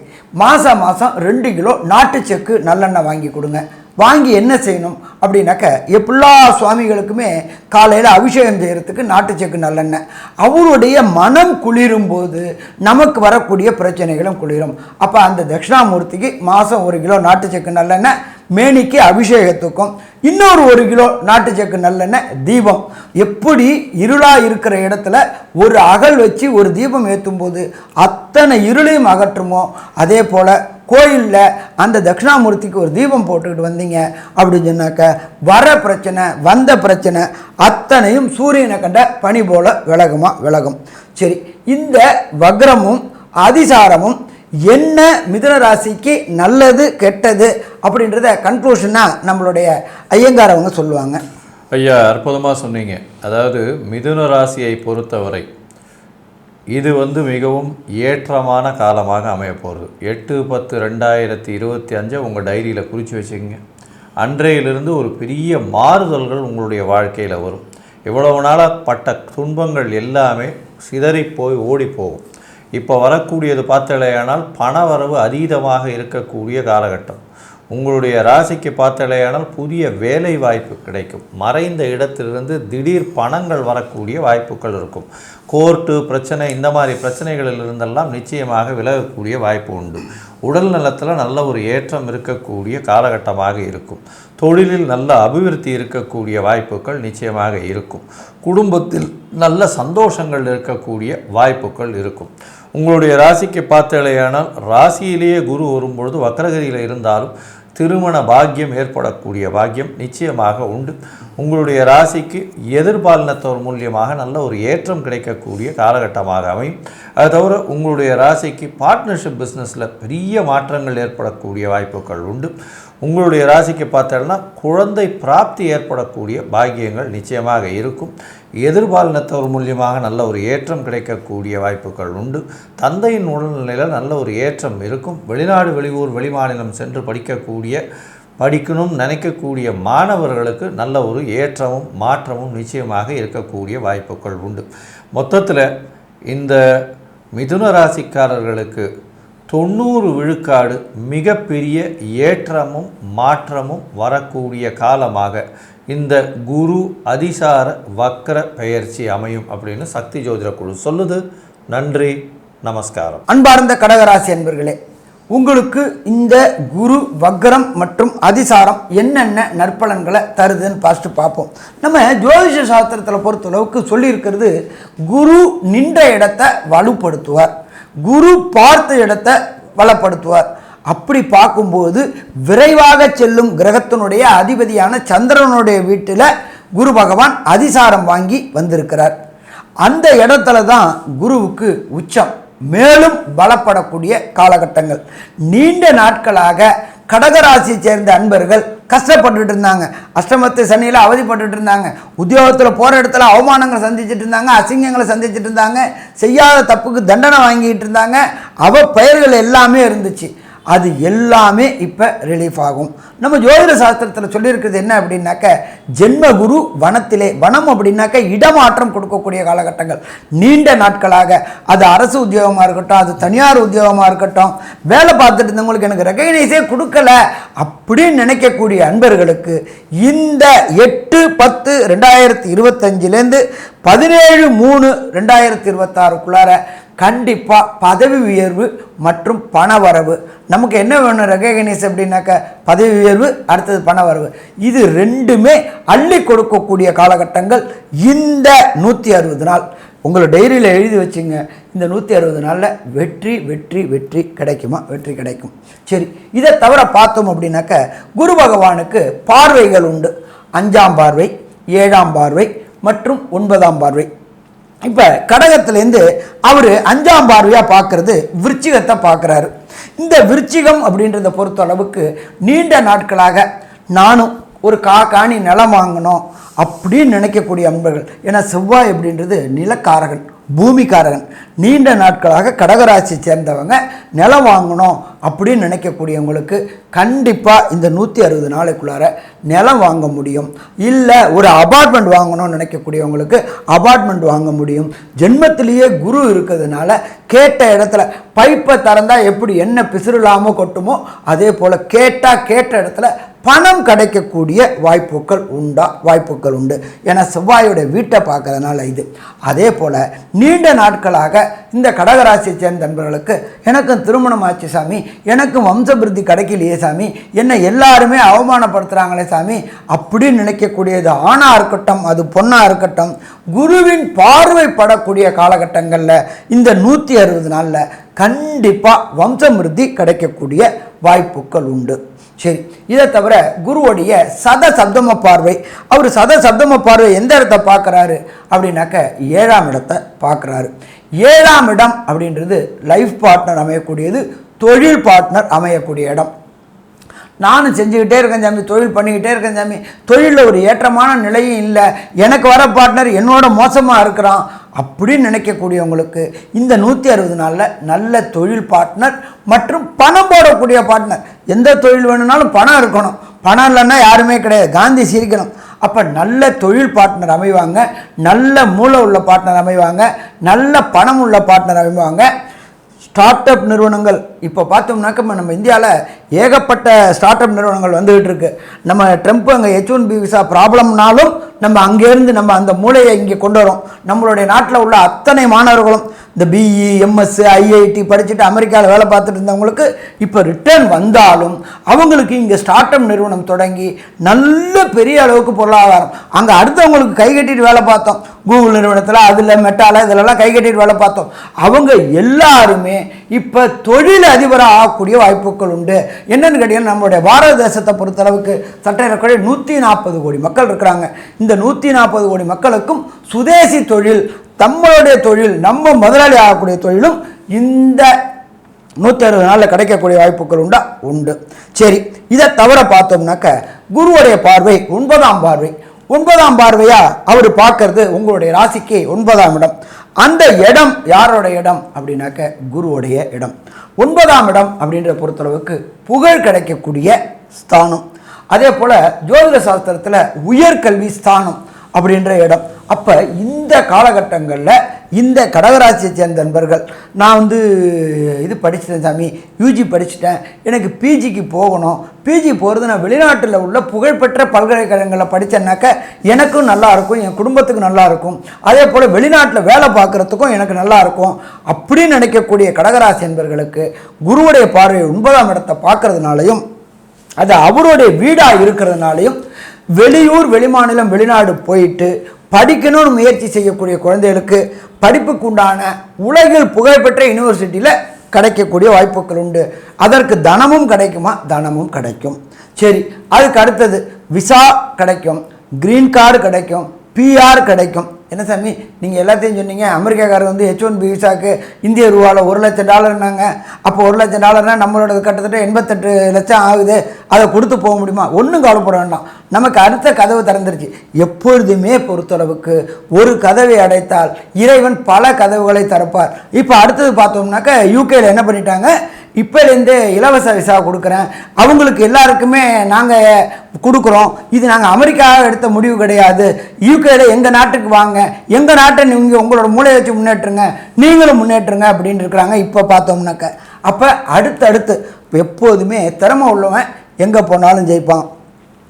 மாதம் 2 கிலோ நாட்டு செக்கு நல்லெண்ணெய் வாங்கி கொடுங்க. வாங்கி என்ன செய்யணும் அப்படின்னாக்க எல்லா சுவாமிகளுக்குமே காலையில் அபிஷேகம் செய்கிறதுக்கு நாட்டு செக்கு நல்லெண்ணெய். அவருடைய மனம் குளிரும் போது நமக்கு வரக்கூடிய பிரச்சனைகளும் குளிரும். அப்போ அந்த தட்சிணாமூர்த்திக்கு மாதம் 1 கிலோ நாட்டு செக்கு நல்லெண்ணெய், மேனிக்கு அபிஷேகத்துக்கும் இன்னொரு 1 கிலோ நாட்டு செக்கு நல்லெண்ணெய் தீபம். எப்படி இருளாக இருக்கிற இடத்துல ஒரு அகல் வச்சு ஒரு தீபம் ஏற்றும் போது அத்தனை இருளையும் அகற்றுமோ, அதே போல் கோயிலில் அந்த தட்சிணாமூர்த்திக்கு ஒரு தீபம் போட்டுக்கிட்டு வந்தீங்க அப்படின்னு சொன்னாக்க வர பிரச்சனை வந்த பிரச்சனை அத்தனையும் சூரியனை கண்ட பனி போல விலகும். சரி, இந்த வக்ரமும் அதிசாரமும் என்ன மிதுன ராசிக்கு நல்லது கெட்டது அப்படின்றத கன்க்ளூஷனாக நம்மளுடைய ஐயங்கார் அவங்க சொல்லுவாங்க. ஐயா, அற்புதமாக சொன்னீங்க. அதாவது மிதுன ராசியை பொறுத்தவரை இது மிகவும் ஏற்றமான காலமாக அமைய போகிறது. 8/10/2025 உங்கள் டைரியில் குறித்து வச்சுக்கோங்க. அன்றையிலிருந்து ஒரு பெரிய மாறுதல்கள் உங்களுடைய வாழ்க்கையில் வரும். இவ்வளவு நாளாக பட்ட துன்பங்கள் எல்லாமே சிதறி போய் ஓடி போகும். இப்போ வரக்கூடியது பார்த்தலையானால் பணவரவு அதீதமாக இருக்கக்கூடிய காலகட்டம். உங்களுடைய ராசிக்கு பார்த்தலையானால் புதிய வேலை வாய்ப்பு கிடைக்கும். மறைந்த இடத்திலிருந்து திடீர் பணங்கள் வரக்கூடிய வாய்ப்புகள் இருக்கும். கோர்ட்டு பிரச்சனை, இந்த மாதிரி பிரச்சனைகளில் இருந்தெல்லாம் நிச்சயமாக விலகக்கூடிய வாய்ப்பு உண்டு. உடல் நலத்தில் நல்ல ஒரு ஏற்றம் இருக்கக்கூடிய காலகட்டமாக இருக்கும். தொழிலில் நல்ல அபிவிருத்தி இருக்கக்கூடிய வாய்ப்புகள் நிச்சயமாக இருக்கும். குடும்பத்தில் நல்ல சந்தோஷங்கள் இருக்கக்கூடிய வாய்ப்புகள் இருக்கும். உங்களுடைய ராசிக்கு பார்த்தலையானால் ராசியிலேயே குரு வரும்பொழுது வக்ரகதியில் இருந்தாலும் திருமண பாக்கியம் ஏற்படக்கூடிய பாக்கியம் நிச்சயமாக உண்டு. உங்களுடைய ராசிக்கு எதிர்பாலினத்தோர் மூலியமாக நல்ல ஒரு ஏற்றம் கிடைக்கக்கூடிய காலகட்டமாக அமையும். அது தவிர உங்களுடைய ராசிக்கு பார்ட்னர்ஷிப் பிஸ்னஸில் பெரிய மாற்றங்கள் ஏற்படக்கூடிய வாய்ப்புகள் உண்டு. உங்களுடைய ராசிக்கு பார்த்தோம்னா குழந்தை பிராப்தி ஏற்படக்கூடிய பாக்கியங்கள் நிச்சயமாக இருக்கும். எதிர்பாலினத்தவர் மூலியமாக நல்ல ஒரு ஏற்றம் கிடைக்கக்கூடிய வாய்ப்புகள் உண்டு. தந்தையின் உடல்நிலையில் நல்ல ஒரு ஏற்றம் இருக்கும். வெளிநாடு, வெளியூர், வெளிமாநிலம் சென்று படிக்கணும் நினைக்கக்கூடிய மாணவர்களுக்கு நல்ல ஒரு ஏற்றமும் மாற்றமும் நிச்சயமாக இருக்கக்கூடிய வாய்ப்புகள் உண்டு. மொத்தத்தில் இந்த மிதுன ராசிக்காரர்களுக்கு 90 விழுக்காடு மிகப்பெரிய ஏற்றமும் மாற்றமும் வரக்கூடிய காலமாக இந்த குரு அதிசார வக்ர பெயர்ச்சி அமையும் அப்படின்னு சக்தி ஜோதிட குழு சொல்லுது. நன்றி, நமஸ்காரம். அன்பார்ந்த கடகராசி அன்பர்களே, உங்களுக்கு இந்த குரு வக்ரம் மற்றும் அதிசாரம் என்னென்ன நற்பலன்களை தருதுன்னு ஃபஸ்ட்டு பார்ப்போம். நம்ம ஜோதிஷ சாஸ்திரத்தில் பொறுத்தளவுக்கு சொல்லியிருக்கிறது, குரு நின்ற இடத்தை வலுப்படுத்துவார், குரு பார்த்த இடத்தை வளப்படுத்துவார். அப்படி பார்க்கும்போது விரைவாக செல்லும் கிரகத்தினுடைய அதிபதியான சந்திரனுடைய வீட்டில் குரு பகவான் அதிசாரம் வாங்கி வந்திருக்கிறார். அந்த இடத்துல தான் குருவுக்கு உச்சம், மேலும் பலப்படக்கூடிய காலகட்டங்கள். நீண்ட நாட்களாக கடகராசியை சேர்ந்த அன்பர்கள் கஷ்டப்பட்டுட்டு இருந்தாங்க. அஷ்டமத்து சனியில் அவதிப்பட்டுட்டு இருந்தாங்க. உத்தியோகத்தில் போகிற இடத்துல அவமானங்களை சந்திச்சுட்டு இருந்தாங்க, அசிங்கங்களை சந்திச்சுட்டு இருந்தாங்க, செய்யாத தப்புக்கு தண்டனை வாங்கிட்டு இருந்தாங்க. பெயர்கள் எல்லாமே இருந்துச்சு. அது எல்லாமே இப்போ ரிலீஃப் ஆகும். நம்ம ஜோதிட சாஸ்திரத்தில் சொல்லியிருக்கிறது என்ன அப்படின்னாக்க, ஜென்மகுரு வனத்திலே, வனம் அப்படின்னாக்க இடமாற்றம் கொடுக்கக்கூடிய காலகட்டங்கள். நீண்ட நாட்களாக அது அரசு உத்தியோகமாக இருக்கட்டும், அது தனியார் உத்தியோகமாக இருக்கட்டும், வேலை பார்த்துட்டு இருந்தவங்களுக்கு எனக்கு ரெகக்னைஸே கொடுக்கல அப்படின்னு நினைக்கக்கூடிய அன்பர்களுக்கு இந்த 8/10/2025 17/3/2026 கண்டிப்பாக பதவி உயர்வு மற்றும் பணவரவு. நமக்கு என்ன வேணும் ரெகக்னைஸ் அப்படின்னாக்க, பதவி உயர்வு, அடுத்தது பணவரவு. இது ரெண்டுமே அள்ளி கொடுக்கக்கூடிய காலகட்டங்கள் இந்த 160 நாள். உங்களை டைரியில் எழுதி வச்சுங்க, இந்த 160 நாளில் வெற்றி வெற்றி வெற்றி கிடைக்குமா? வெற்றி கிடைக்கும். சரி, இதை தவிர பார்த்தோம் அப்படின்னாக்க, குரு பகவானுக்கு பார்வைகள் உண்டு. 5ஆம் பார்வை, 7ஆம் பார்வை மற்றும் 9ஆம் பார்வை. இப்போ கடகத்திலேருந்து அவர் 5ஆம் பார்வையாக பார்க்கறது விருச்சிகத்தை பார்க்குறாரு. இந்த விருச்சிகம் அப்படின்றத பொறுத்த அளவுக்கு நீண்ட நாட்களாக நானும் ஒரு காணி நிலம் வாங்கணும் அப்படின்னு நினைக்கக்கூடிய அன்பர்கள். ஏன்னா செவ்வாய் அப்படின்றது நிலக்காரகன், பூமிக்காரகன். நீண்ட நாட்களாக கடகராசியை சேர்ந்தவங்க நிலம் வாங்கணும் அப்படின்னு நினைக்கக்கூடியவங்களுக்கு கண்டிப்பாக இந்த 160 நாளைக்குள்ளார நிலம் வாங்க முடியும். இல்லை ஒரு அபார்ட்மெண்ட் வாங்கணும்னு நினைக்கக்கூடியவங்களுக்கு அபார்ட்மெண்ட் வாங்க முடியும். ஜென்மத்திலேயே குரு இருக்கிறதுனால கேட்ட இடத்துல பைப்பை திறந்தால் எப்படி என்ன பிசுறுலாமல் கொட்டுமோ அதே போல் கேட்ட இடத்துல பணம் கிடைக்கக்கூடிய வாய்ப்புகள் உண்டு. ஏன்னா செவ்வாயோட வீட்டை பார்க்கறதுனால இது. அதே போல் நீண்ட நாட்களாக இந்த கடகராசியை சேர்ந்த நண்பர்களுக்கு எனக்கும் திருமணம் ஆச்சு சாமி, எனக்கும் வம்சபிருத்தி கிடைக்கலையே சாமி, என்னை எல்லாருமே அவமானப்படுத்துகிறாங்களே சாமி அப்படின்னு நினைக்கக்கூடியது ஆணாக இருக்கட்டும் அது பொண்ணாக இருக்கட்டும், குருவின் பார்வைப்படக்கூடிய காலகட்டங்களில் இந்த 160 நாளில் கண்டிப்பாக வம்சமிருத்தி கிடைக்கக்கூடிய வாய்ப்புகள் உண்டு. சரி, இதை தவிர குருவுடைய சப்தம பார்வை, அவர் சப்தம பார்வை எந்த இடத்தை பார்க்குறாரு அப்படின்னாக்க 7ஆம் இடத்தை பார்க்குறாரு. 7ஆம் இடம் அப்படின்றது லைஃப் பார்ட்னர் அமையக்கூடியது, தொழில் பார்ட்னர் அமையக்கூடிய இடம். நானும் செஞ்சுக்கிட்டே இருக்கேன் சாமி, தொழில் பண்ணிக்கிட்டே இருக்கேன் சாமி, தொழிலில் ஒரு ஏற்றமான நிலையும் இல்லை, எனக்கு வர பார்ட்னர் என்னோட மோசமாக இருக்கிறான் அப்படின்னு நினைக்கக்கூடியவங்களுக்கு இந்த 160 நாளில் நல்ல தொழில் பார்ட்னர் மற்றும் பணம் போடக்கூடிய பார்ட்னர். எந்த தொழில் வேணும்னாலும் பணம் இருக்கணும், பணம் இல்லைன்னா யாருமே கிடையாது, காந்தி சிரிக்கணும். அப்போ நல்ல தொழில் பார்ட்னர் அமைவாங்க, நல்ல மூளை உள்ள பார்ட்னர் அமைவாங்க, நல்ல பணம் உள்ள பார்ட்னர் அமைவாங்க. ஸ்டார்ட் அப் நிறுவனங்கள் இப்போ பார்த்தோம்னாக்க நம்ம இந்தியாவில் ஏகப்பட்ட ஸ்டார்ட் அப் நிறுவனங்கள் வந்துகிட்டு இருக்கு. நம்ம ட்ரம்ப் அங்கே H1B விசா ப்ராப்ளம்னாலும் நம்ம அங்கேருந்து நம்ம அந்த மூளையை இங்கே கொண்டு வரோம். நம்மளுடைய நாட்டில் உள்ள அத்தனை மாணவர்களும் இந்த BE MS IIT படிச்சுட்டு அமெரிக்காவில் வேலை பார்த்துட்டு இருந்தவங்களுக்கு இப்போ ரிட்டர்ன் வந்தாலும் அவங்களுக்கு இங்கே ஸ்டார்ட் அப் நிறுவனம் தொடங்கி நல்ல பெரிய அளவுக்கு பொருளாதாரம், அங்கே அடுத்தவங்களுக்கு கை கட்டிட்டு வேலை பார்த்தோம், கூகுள் நிறுவனத்தில் அதில் மெட்டாவில் இதிலெல்லாம் கை கட்டிட்டு வேலை பார்த்தோம், அவங்க எல்லாருமே இப்போ தொழில் அதிபராக ஆகக்கூடிய வாய்ப்புகள் உண்டு. என்னென்னு கேட்டீங்கன்னா நம்மளுடைய பாரத தேசத்தை பொறுத்தளவுக்கு சட்டேறக்குறைய 140 கோடி மக்கள் இருக்கிறாங்க. இந்த 140 கோடி மக்களுக்கும் சுதேசி தொழில், நம்மளுடைய தொழில், நம்ம முதலாளி ஆகக்கூடிய தொழிலும் இந்த 160 நாளில் கிடைக்கக்கூடிய வாய்ப்புகள் உண்டு. சரி, இதை தவிர பார்த்தோம்னாக்க குருவுடைய பார்வை 9ஆம் பார்வை. 9ஆம் பார்வையா அவர் பார்க்கறது உங்களுடைய ராசிக்கு 9ஆம் இடம். அந்த இடம் யாரோட இடம் அப்படின்னாக்க குருவுடைய இடம். 9ஆம் இடம் அப்படின்ற பொறுத்தளவுக்கு புகழ் கிடைக்கக்கூடிய ஸ்தானம். அதே போல் ஜோதிட சாஸ்திரத்தில் உயர்கல்வி ஸ்தானம் அப்படின்ற இடம். அப்போ இந்த காலகட்டங்களில் இந்த கடகராசியை சேர்ந்த நண்பர்கள், நான் இது படிச்சிட்டேன் சாமி, UG படிச்சுட்டேன், எனக்கு PGக்கு போகணும், PG போகிறது நான் வெளிநாட்டில் உள்ள புகழ்பெற்ற பல்கலைக்கழகங்களில் படித்தேன்னாக்க எனக்கும் நல்லாயிருக்கும், என் குடும்பத்துக்கு நல்லாயிருக்கும், அதே போல் வெளிநாட்டில் வேலை பார்க்குறதுக்கும் எனக்கு நல்லாயிருக்கும் அப்படின்னு நினைக்கக்கூடிய கடகராசி நண்பர்களுக்கு குருவுடைய பார்வை 9ஆம் இடத்தை பார்க்கறதுனாலையும் அது அவருடைய வீடாக இருக்கிறதுனாலையும் வெளியூர் வெளிமாநிலம் வெளிநாடு போயிட்டு படிக்கணும்னு முயற்சி செய்யக்கூடிய குழந்தைகளுக்கு படிப்புக்கு உண்டான உலகில் புகழ்பெற்ற யூனிவர்சிட்டியில் கிடைக்கக்கூடிய வாய்ப்புகள் உண்டு. அதற்கு தனமும் கிடைக்குமா? தனமும் கிடைக்கும். சரி, அதுக்கு அடுத்தது விசா கிடைக்கும், கிரீன் கார்டு கிடைக்கும், PR கிடைக்கும். என்ன சாமி நீங்கள் எல்லாத்தையும் சொன்னீங்க, அமெரிக்காக்காரர் H1B விசாவுக்கு இந்திய ரூபாவில் $1,00,000னாங்க. அப்போ $1,00,000 நம்மளோட கிட்டத்தட்ட 88 லட்சம் ஆகுது, அதை கொடுத்து போக முடியுமா? ஒன்றும் கவலைப்பட வேண்டாம், நமக்கு அடுத்த கதவு திறந்துருச்சு. எப்பொழுதுமே பொறுத்தளவுக்கு ஒரு கதவை அடைத்தால் இறைவன் பல கதவுகளை திறப்பார். இப்போ அடுத்தது பார்த்தோம்னாக்க UKல என்ன பண்ணிட்டாங்க, இப்போலேருந்து இலவச விசா கொடுக்குறேன், அவங்களுக்கு எல்லாருக்குமே நாங்கள் கொடுக்குறோம், இது நாங்கள் அமெரிக்காவை எடுத்த முடிவு கிடையாது, UKல எங்கள் நாட்டுக்கு வாங்க, எங்கள் நாட்டை நீங்கள் உங்களோட மூளையை வச்சு முன்னேற்றுங்க, நீங்களும் முன்னேற்றுங்க அப்படின்னு இருக்கிறாங்க. இப்போ பார்த்தோம்னாக்க அப்போ அடுத்தடுத்து எப்போதுமே திறமை உள்ளவன் எங்கே போனாலும் ஜெயிப்பான்.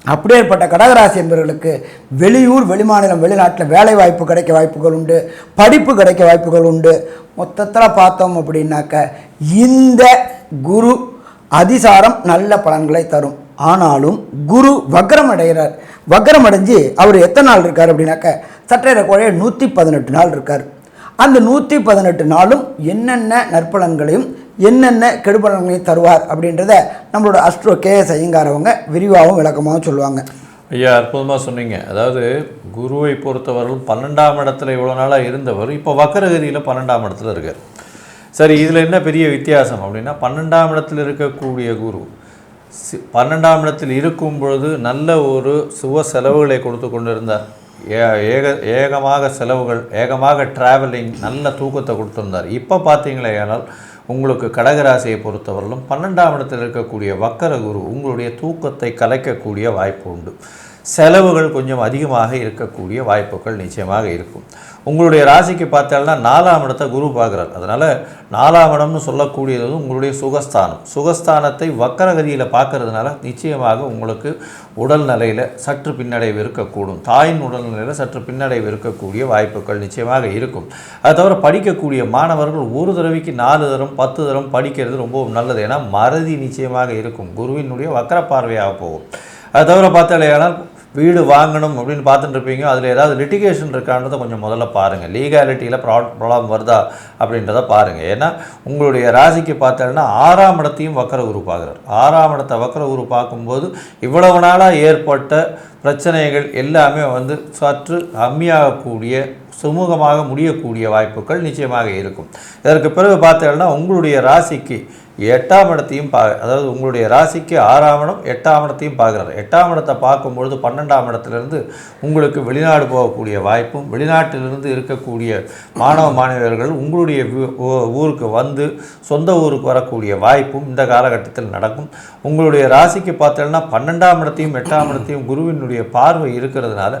அப்படியேற்பட்ட கடகராசி என்பவர்களுக்கு வெளியூர் வெளிமாநிலம் வெளிநாட்டில் வேலை வாய்ப்பு கிடைக்க வாய்ப்புகள் உண்டு, படிப்பு கிடைக்க வாய்ப்புகள் உண்டு. மொத்தத்தில் பார்த்தோம் அப்படின்னாக்க இந்த குரு அதிசாரம் நல்ல பலன்களை தரும். ஆனாலும் குரு வக்ரம் அடைகிறார். வக்ரம் அடைஞ்சு அவர் எத்தனை நாள் இருக்கார் அப்படின்னாக்க சற்றேறக்குறைய 118 நாள் இருக்கார். அந்த 118 நாளும் என்னென்ன நற்பலன்களையும் என்னென்ன கெடுபலன்களையும் தருவார் அப்படின்றத நம்மளோட அஸ்ட்ரோ KS ஐயங்கார் அவங்க விரிவாகவும் விளக்கமாகவும் சொல்லுவாங்க. ஐயா, அற்புதமாக சொன்னீங்க. அதாவது குருவை பொறுத்தவரையும் 12ஆம் இடத்துல இவ்வளோ நாளாக இருந்தவர் இப்போ வக்கரகதியில் 12ஆம் இடத்துல இருக்கார். சரி, இதில் என்ன பெரிய வித்தியாசம் அப்படின்னா 12ஆம் இடத்தில் இருக்கக்கூடிய குரு 12ஆம் இடத்தில் இருக்கும் பொழுது நல்ல ஒரு சுப செலவுகளை கொடுத்து கொண்டு இருந்தார். ஏகமாக செலவுகள், ஏகமாக ட்ராவலிங், நல்ல தூக்கத்தை கொடுத்துருந்தார். இப்போ பார்த்தீங்களே ஆனால் உங்களுக்கு கடகராசியை பொறுத்தவரையிலும் 12ஆம் இடத்தில் இருக்கக்கூடிய வக்கர குரு உங்களுடைய தூக்கத்தை கலைக்கக்கூடிய வாய்ப்பு உண்டு. செலவுகள் கொஞ்சம் அதிகமாக இருக்கக்கூடிய வாய்ப்புகள் நிச்சயமாக இருக்கும். உங்களுடைய ராசிக்கு பார்த்தாலும் 4ஆம் இடத்தை குரு பார்க்குறார். அதனால் 4ஆம் இடம்னு சொல்லக்கூடியது உங்களுடைய சுகஸ்தானம். சுகஸ்தானத்தை வக்கரகதியில் பார்க்கறதுனால நிச்சயமாக உங்களுக்கு உடல் நிலையில் சற்று பின்னடைவு இருக்கக்கூடும். தாயின் உடல் நிலையில் சற்று பின்னடைவு இருக்கக்கூடிய வாய்ப்புகள் நிச்சயமாக இருக்கும். அது தவிர படிக்கக்கூடிய மாணவர்கள் ஒரு தடவைக்கு 4 தரம் 10 தரம் படிக்கிறது ரொம்ப நல்லது. ஏன்னா மறதி நிச்சயமாக இருக்கும். குருவினுடைய வக்கர பார்வையாக போகும். அது தவிர பார்த்தாலேயானால் வீடு வாங்கணும் அப்படின்னு பார்த்துட்டு இருப்பீங்க. அதில் ஏதாவது லிட்டிகேஷன் இருக்கான்றதை கொஞ்சம் முதல்ல பாருங்கள். லீகாலிட்டியில் ப்ராப்ளம் வருதா அப்படின்றத பாருங்கள். ஏன்னா உங்களுடைய ராசிக்கு பார்த்தோன்னா 6ஆம் இடத்தையும் வக்கர குரு பார்க்குறார். 6ஆம் இடத்தை வக்கர குரு பார்க்கும்போது இவ்வளவு நாளாக ஏற்பட்ட பிரச்சனைகள் எல்லாமே சற்று கம்மியாகக்கூடிய சுமூகமாக முடியக்கூடிய வாய்ப்புகள் நிச்சயமாக இருக்கும். இதற்கு பிறகு பார்த்தோன்னா உங்களுடைய ராசிக்கு 8ஆம் இடத்தையும் அதாவது உங்களுடைய ராசிக்கு 6ஆம் இடம் 8ஆம் இடத்தையும் பார்க்குறாரு. 8ஆம் இடத்தை பார்க்கும்பொழுது 12ஆம் இடத்துலேருந்து உங்களுக்கு வெளிநாடு போகக்கூடிய வாய்ப்பும், வெளிநாட்டிலிருந்து இருக்கக்கூடிய மாணவ மாணவியர்கள் உங்களுடைய ஊருக்கு சொந்த ஊருக்கு வரக்கூடிய வாய்ப்பும் இந்த காலகட்டத்தில் நடக்கும். உங்களுடைய ராசிக்கு பார்த்தோன்னா 12ஆம் இடத்தையும் 8ஆம் இடத்தையும் குருவினுடைய பார்வை இருக்கிறதுனால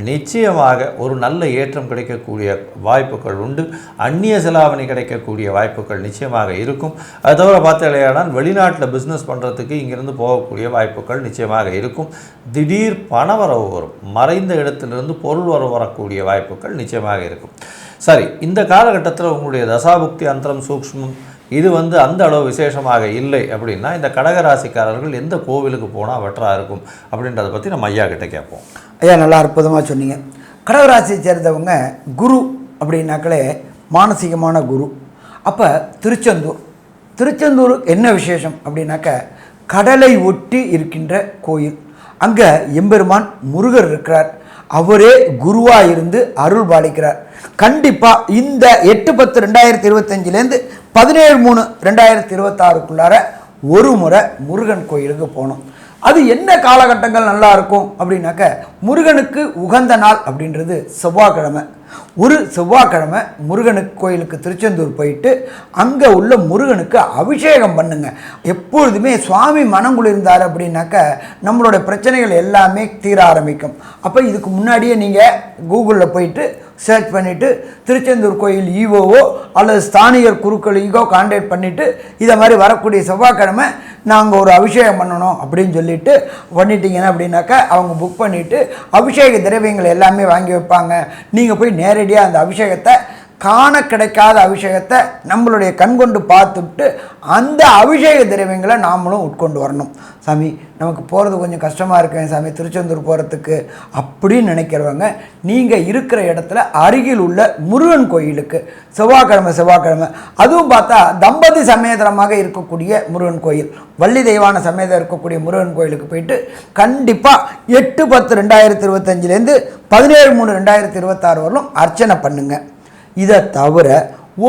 நிச்சயமாக ஒரு நல்ல ஏற்றம் கிடைக்கக்கூடிய வாய்ப்புகள் உண்டு. அந்நிய செலாவணி கிடைக்கக்கூடிய வாய்ப்புகள் நிச்சயமாக இருக்கும். அது தவிர பார்த்தாலேயானால் வெளிநாட்டில் பிஸ்னஸ் பண்ணுறதுக்கு இங்கிருந்து போகக்கூடிய வாய்ப்புகள் நிச்சயமாக இருக்கும். திடீர் பணவரவு வரும். மறைந்த இடத்திலிருந்து பொருள் வரக்கூடிய வாய்ப்புகள் நிச்சயமாக இருக்கும். சரி, இந்த காலகட்டத்தில் உங்களுடைய தசாபுக்தி அந்தரம் சூக்ஷ்மம் இது அந்த அளவு விசேஷமாக இல்லை அப்படின்னா இந்த கடகராசிக்காரர்கள் எந்த கோவிலுக்கு போனால் வெற்றா இருக்கும் அப்படின்றத பற்றி நம்ம ஐயா கிட்ட கேட்போம். ஐயா நல்லா அற்புதமாக சொன்னீங்க. கடகராசியை சேர்ந்தவங்க குரு அப்படின்னாக்களே மானசீகமான குரு. அப்போ திருச்செந்தூர் என்ன விசேஷம் அப்படின்னாக்க கடலை ஒட்டி இருக்கின்ற கோயில். அங்கே எம்பெருமான் முருகர் இருக்கிறார். அவரே குருவாக இருந்து அருள் பாலிக்கிறார். கண்டிப்பாக இந்த 8/10/2025 17/3/2026 ஒரு முறை முருகன் கோயிலுக்கு போகணும். அது என்ன காலகட்டங்கள் நல்லா இருக்கும் அப்படின்னாக்க முருகனுக்கு உகந்த நாள் அப்படின்றது செவ்வாய்க்கிழமை. ஒரு செவ்வாய்க்கிழமை முருகனுக்கு கோயிலுக்கு திருச்செந்தூர் போயிட்டு அங்கே உள்ள முருகனுக்கு அபிஷேகம் பண்ணுங்க. எப்பொழுதுமே சுவாமி மனங்குளிர்ந்தார் அப்படின்னாக்க நம்மளோட பிரச்சனைகள் எல்லாமே தீர ஆரம்பிக்கும். அப்போ இதுக்கு முன்னாடியே நீங்கள் கூகுளில் போயிட்டு சர்ச் பண்ணிவிட்டு திருச்செந்தூர் கோயில் ஈவோவோ அல்லது ஸ்தானிகர் குருக்கள் ஈகோ கான்டாக்ட் பண்ணிவிட்டு இதை மாதிரி வரக்கூடிய செவ்வாய்க்கிழமை நாங்கள் ஒரு அபிஷேகம் பண்ணணும் அப்படின்னு சொல்லிட்டு பண்ணிட்டீங்கன்னா அப்படின்னாக்கா அவங்க புக் பண்ணிவிட்டு அபிஷேக திரவியங்கள் எல்லாமே வாங்கி வைப்பாங்க. நீங்கள் போய் நேரடியாக அந்த அபிஷேகத்தை காண கிடைக்காத அபிஷேகத்தை நம்மளுடைய கண்கொண்டு பார்த்துட்டு அந்த அபிஷேக திரவியங்களை நாமளும் உட்கொண்டு வரணும். சாமி நமக்கு போகிறது கொஞ்சம் கஷ்டமாக இருக்கேன் சாமி திருச்செந்தூர் போகிறதுக்கு அப்படின்னு நினைக்கிறவங்க நீங்கள் இருக்கிற இடத்துல அருகில் உள்ள முருகன் கோயிலுக்கு செவ்வாய்க்கிழமை அதுவும் பார்த்தா தம்பதி சமேதரமாக இருக்கக்கூடிய முருகன் கோயில், வள்ளி தெய்வான சமேதம் இருக்கக்கூடிய முருகன் கோயிலுக்கு போயிட்டு கண்டிப்பாக 8/10/2025 17/3/2026 வரலும் அர்ச்சனை பண்ணுங்க. இதை தவிர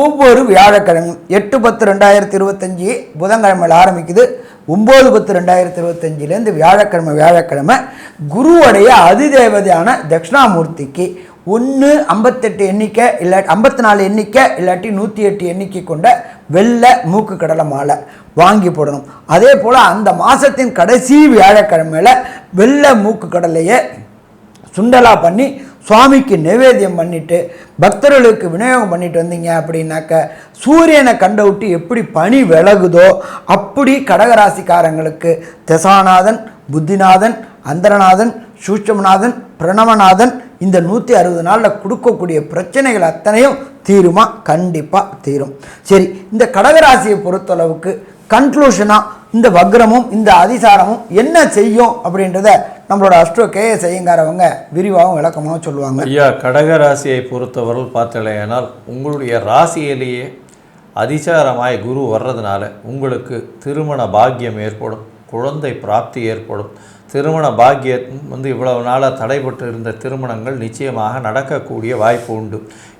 ஒவ்வொரு வியாழக்கிழமையும் 8/10/2025 புதன்கிழமையில் ஆரம்பிக்குது. 9/10/2025 வியாழக்கிழமை குருவுடைய அதிதேவதையான தட்சிணாமூர்த்திக்கு 58 எண்ணிக்கை இல்லை 54 எண்ணிக்கை இல்லாட்டி 108 எண்ணிக்கை கொண்ட வெள்ளை மூக்கு கடலை மாலை வாங்கி போடணும். அதே போல் அந்த மாதத்தின் கடைசி வியாழக்கிழமையில் வெள்ளை மூக்கு கடலையை சுண்டலா பண்ணி சுவாமிக்கு நைவேத்தியம் பண்ணிவிட்டு பக்தர்களுக்கு விநியோகம் பண்ணிட்டு வந்தீங்க அப்படின்னாக்க சூரியனை கண்ட விட்டு எப்படி பனி விலகுதோ அப்படி கடகராசிக்காரங்களுக்கு தசாநாதன், புத்திநாதன், அந்தரநாதன், சூட்சமநாதன், பிரணவநாதன் இந்த 160 நாளில் கொடுக்கக்கூடிய பிரச்சனைகள் அத்தனையும் தீருமா? கண்டிப்பாக தீரும். சரி, இந்த கடகராசியை பொறுத்தளவுக்கு கன்க்ளூஷனாக இந்த வக்ரமும் இந்த அதிசாரமும் என்ன செய்யும் அப்படின்றத நம்மளோட அஸ்ட்ரோ கேஎஸ் ஐயங்காரவங்க விரிவாகவும் விளக்கமாகவும் சொல்லுவாங்க. ஐயா, கடகராசியை பொறுத்தவரை பார்த்தலையானால் உங்களுடைய ராசியிலேயே அதிசாரமாய் குரு வர்றதுனால உங்களுக்கு திருமண பாக்கியம் ஏற்படும். குழந்தை பிராப்தி ஏற்படும். திருமண பாக்கியம் இவ்வளவு நாளாக தடைபட்டு இருந்த திருமணங்கள் நிச்சயமாக நடக்கக்கூடிய வாய்ப்பு உண்டு.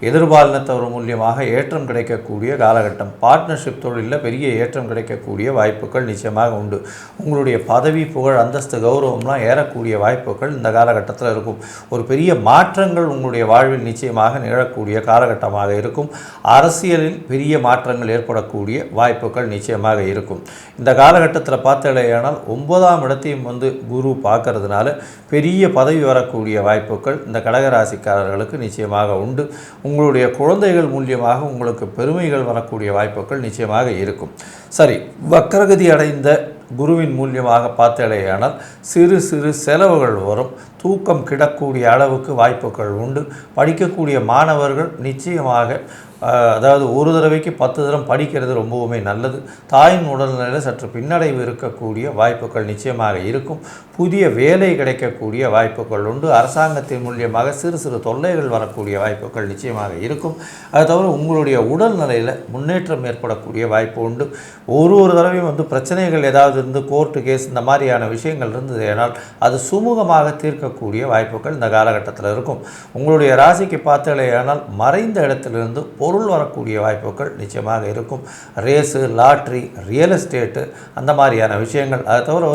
எதிர்பாலினத்தவர் மூலியமாக ஏற்றம் கிடைக்கக்கூடிய காலகட்டம். பார்ட்னர்ஷிப் தொழிலில் பெரிய ஏற்றம் கிடைக்கக்கூடிய வாய்ப்புகள் நிச்சயமாக உண்டு. உங்களுடைய பதவி, புகழ், அந்தஸ்து, கௌரவம்லாம் ஏறக்கூடிய வாய்ப்புகள் இந்த காலகட்டத்தில் இருக்கும். ஒரு பெரிய மாற்றங்கள் உங்களுடைய வாழ்வில் நிச்சயமாக நிகழக்கூடிய காலகட்டமாக இருக்கும். அரசியலில் பெரிய மாற்றங்கள் ஏற்படக்கூடிய வாய்ப்புகள் நிச்சயமாக இருக்கும். இந்த காலகட்டத்தில் பார்த்தேனால் 9ஆம் இடத்தையும் குரு பார்க்கறதுனால பெரிய பதவி வரக்கூடிய வாய்ப்புகள் இந்த கடகராசிக்காரர்களுக்கு நிச்சயமாக உண்டு. உங்களுடைய குழந்தைகள் மூலியமாக உங்களுக்கு பெருமைகள் வரக்கூடிய வாய்ப்புகள் நிச்சயமாக இருக்கும். சரி, வக்ரகதி அடைந்த குருவின் மூலியமாக பார்த்தேனால் சிறு சிறு செலவுகள் வரும். தூக்கம் கிடக்கூடிய அளவுக்கு வாய்ப்புகள் உண்டு. படிக்கக்கூடிய மாணவர்கள் நிச்சயமாக அதாவது ஒரு தடவைக்கு 10 தரம் படிக்கிறது ரொம்பவுமே நல்லது. தாயின் உடல்நிலையில் சற்று பின்னடைவு இருக்கக்கூடிய வாய்ப்புகள் நிச்சயமாக இருக்கும். புதிய வேலை கிடைக்கக்கூடிய வாய்ப்புகள் உண்டு. அரசாங்கத்தின் மூலியமாக சிறு சிறு தொல்லைகள் வரக்கூடிய வாய்ப்புகள் நிச்சயமாக இருக்கும். அது தவிர உங்களுடைய உடல்நிலையில் முன்னேற்றம் ஏற்படக்கூடிய வாய்ப்பு உண்டு. ஒரு தடவையும் பிரச்சனைகள் ஏதாவது இருந்து கோர்ட்டு கேஸ் இந்த மாதிரியான விஷயங்கள் இருந்தது ஏனால் அது சுமூகமாக தீர்க்கக்கூடிய வாய்ப்புகள் இந்த காலகட்டத்தில் இருக்கும். உங்களுடைய ராசிக்கு பார்த்தேனால் மறைந்த இடத்திலிருந்து பொருள் வரக்கூடிய வாய்ப்புகள் நிச்சயமாக இருக்கும். ரேஸு, லாட்ரி, ரியல் எஸ்டேட்டு அந்த மாதிரியான விஷயங்கள். அதை தவிர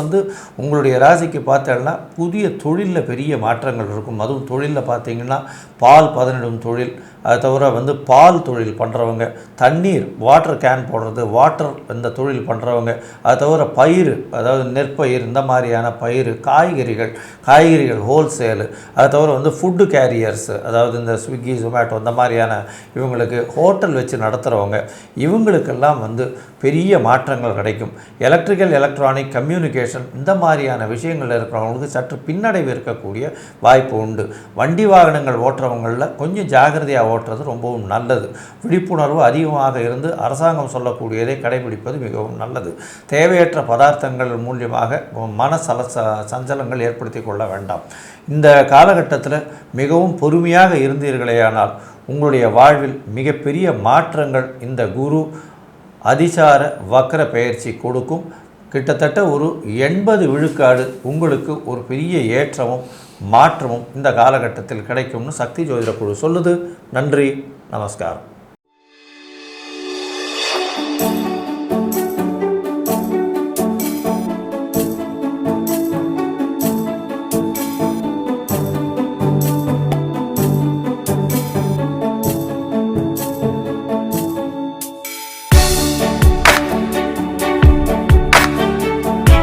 உங்களுடைய ராசிக்கு பார்த்தேன்னா புதிய தொழிலில் பெரிய மாற்றங்கள் இருக்கும். அதுவும் தொழிலில் பார்த்தீங்கன்னா பால் பதனிடும் தொழில், அதை தவிர பால் தொழில் பண்ணுறவங்க, தண்ணீர் வாட்டர் கேன் போடுறது, வாட்டர் இந்த தொழில் பண்ணுறவங்க, அதை தவிர பயிர் அதாவது நெற்பயிர் இந்த மாதிரியான பயிர், காய்கறிகள் ஹோல்சேலு, அதை தவிர ஃபுட்டு கேரியர்ஸு அதாவது இந்த ஸ்விக்கி, ஜொமேட்டோ இந்த மாதிரியான இவங்களுக்கு ஹோட்டல் வச்சு நடத்துகிறவங்க, இவங்களுக்கெல்லாம் பெரிய மாற்றங்கள் கிடைக்கும். எலக்ட்ரிக்கல், எலக்ட்ரானிக், கம்யூனிகேஷன் இந்த மாதிரியான விஷயங்கள் இருக்கிறவங்களுக்கு சற்று பின்னடைவு இருக்கக்கூடிய வாய்ப்பு உண்டு. வண்டி வாகனங்கள் ஓட்டுறவங்களில் கொஞ்சம் ஜாகிரதையாக ஓட்டுறது ரொம்பவும் நல்லது. விழிப்புணர்வு அதிகமாக இருந்து அரசாங்கம் சொல்லக்கூடியதை கடைபிடிப்பது மிகவும் நல்லது. தேவையற்ற பதார்த்தங்கள் மூலியமாக சஞ்சலங்கள் ஏற்படுத்தி கொள்ள வேண்டாம். இந்த காலகட்டத்தில் மிகவும் பொறுமையாக இருந்தீர்களேயானால் உங்களுடைய வாழ்வில் மிகப்பெரிய மாற்றங்கள் இந்த குரு அதிசார வக்ர பெயர்ச்சி கொடுக்கும். கிட்டத்தட்ட ஒரு 80 விழுக்காடு உங்களுக்கு ஒரு பெரிய ஏற்றமும் மாற்றமும் இந்த காலகட்டத்தில் கிடைக்கும்னு சக்தி ஜோதிட குழு சொல்லுது. நன்றி, நமஸ்காரம்.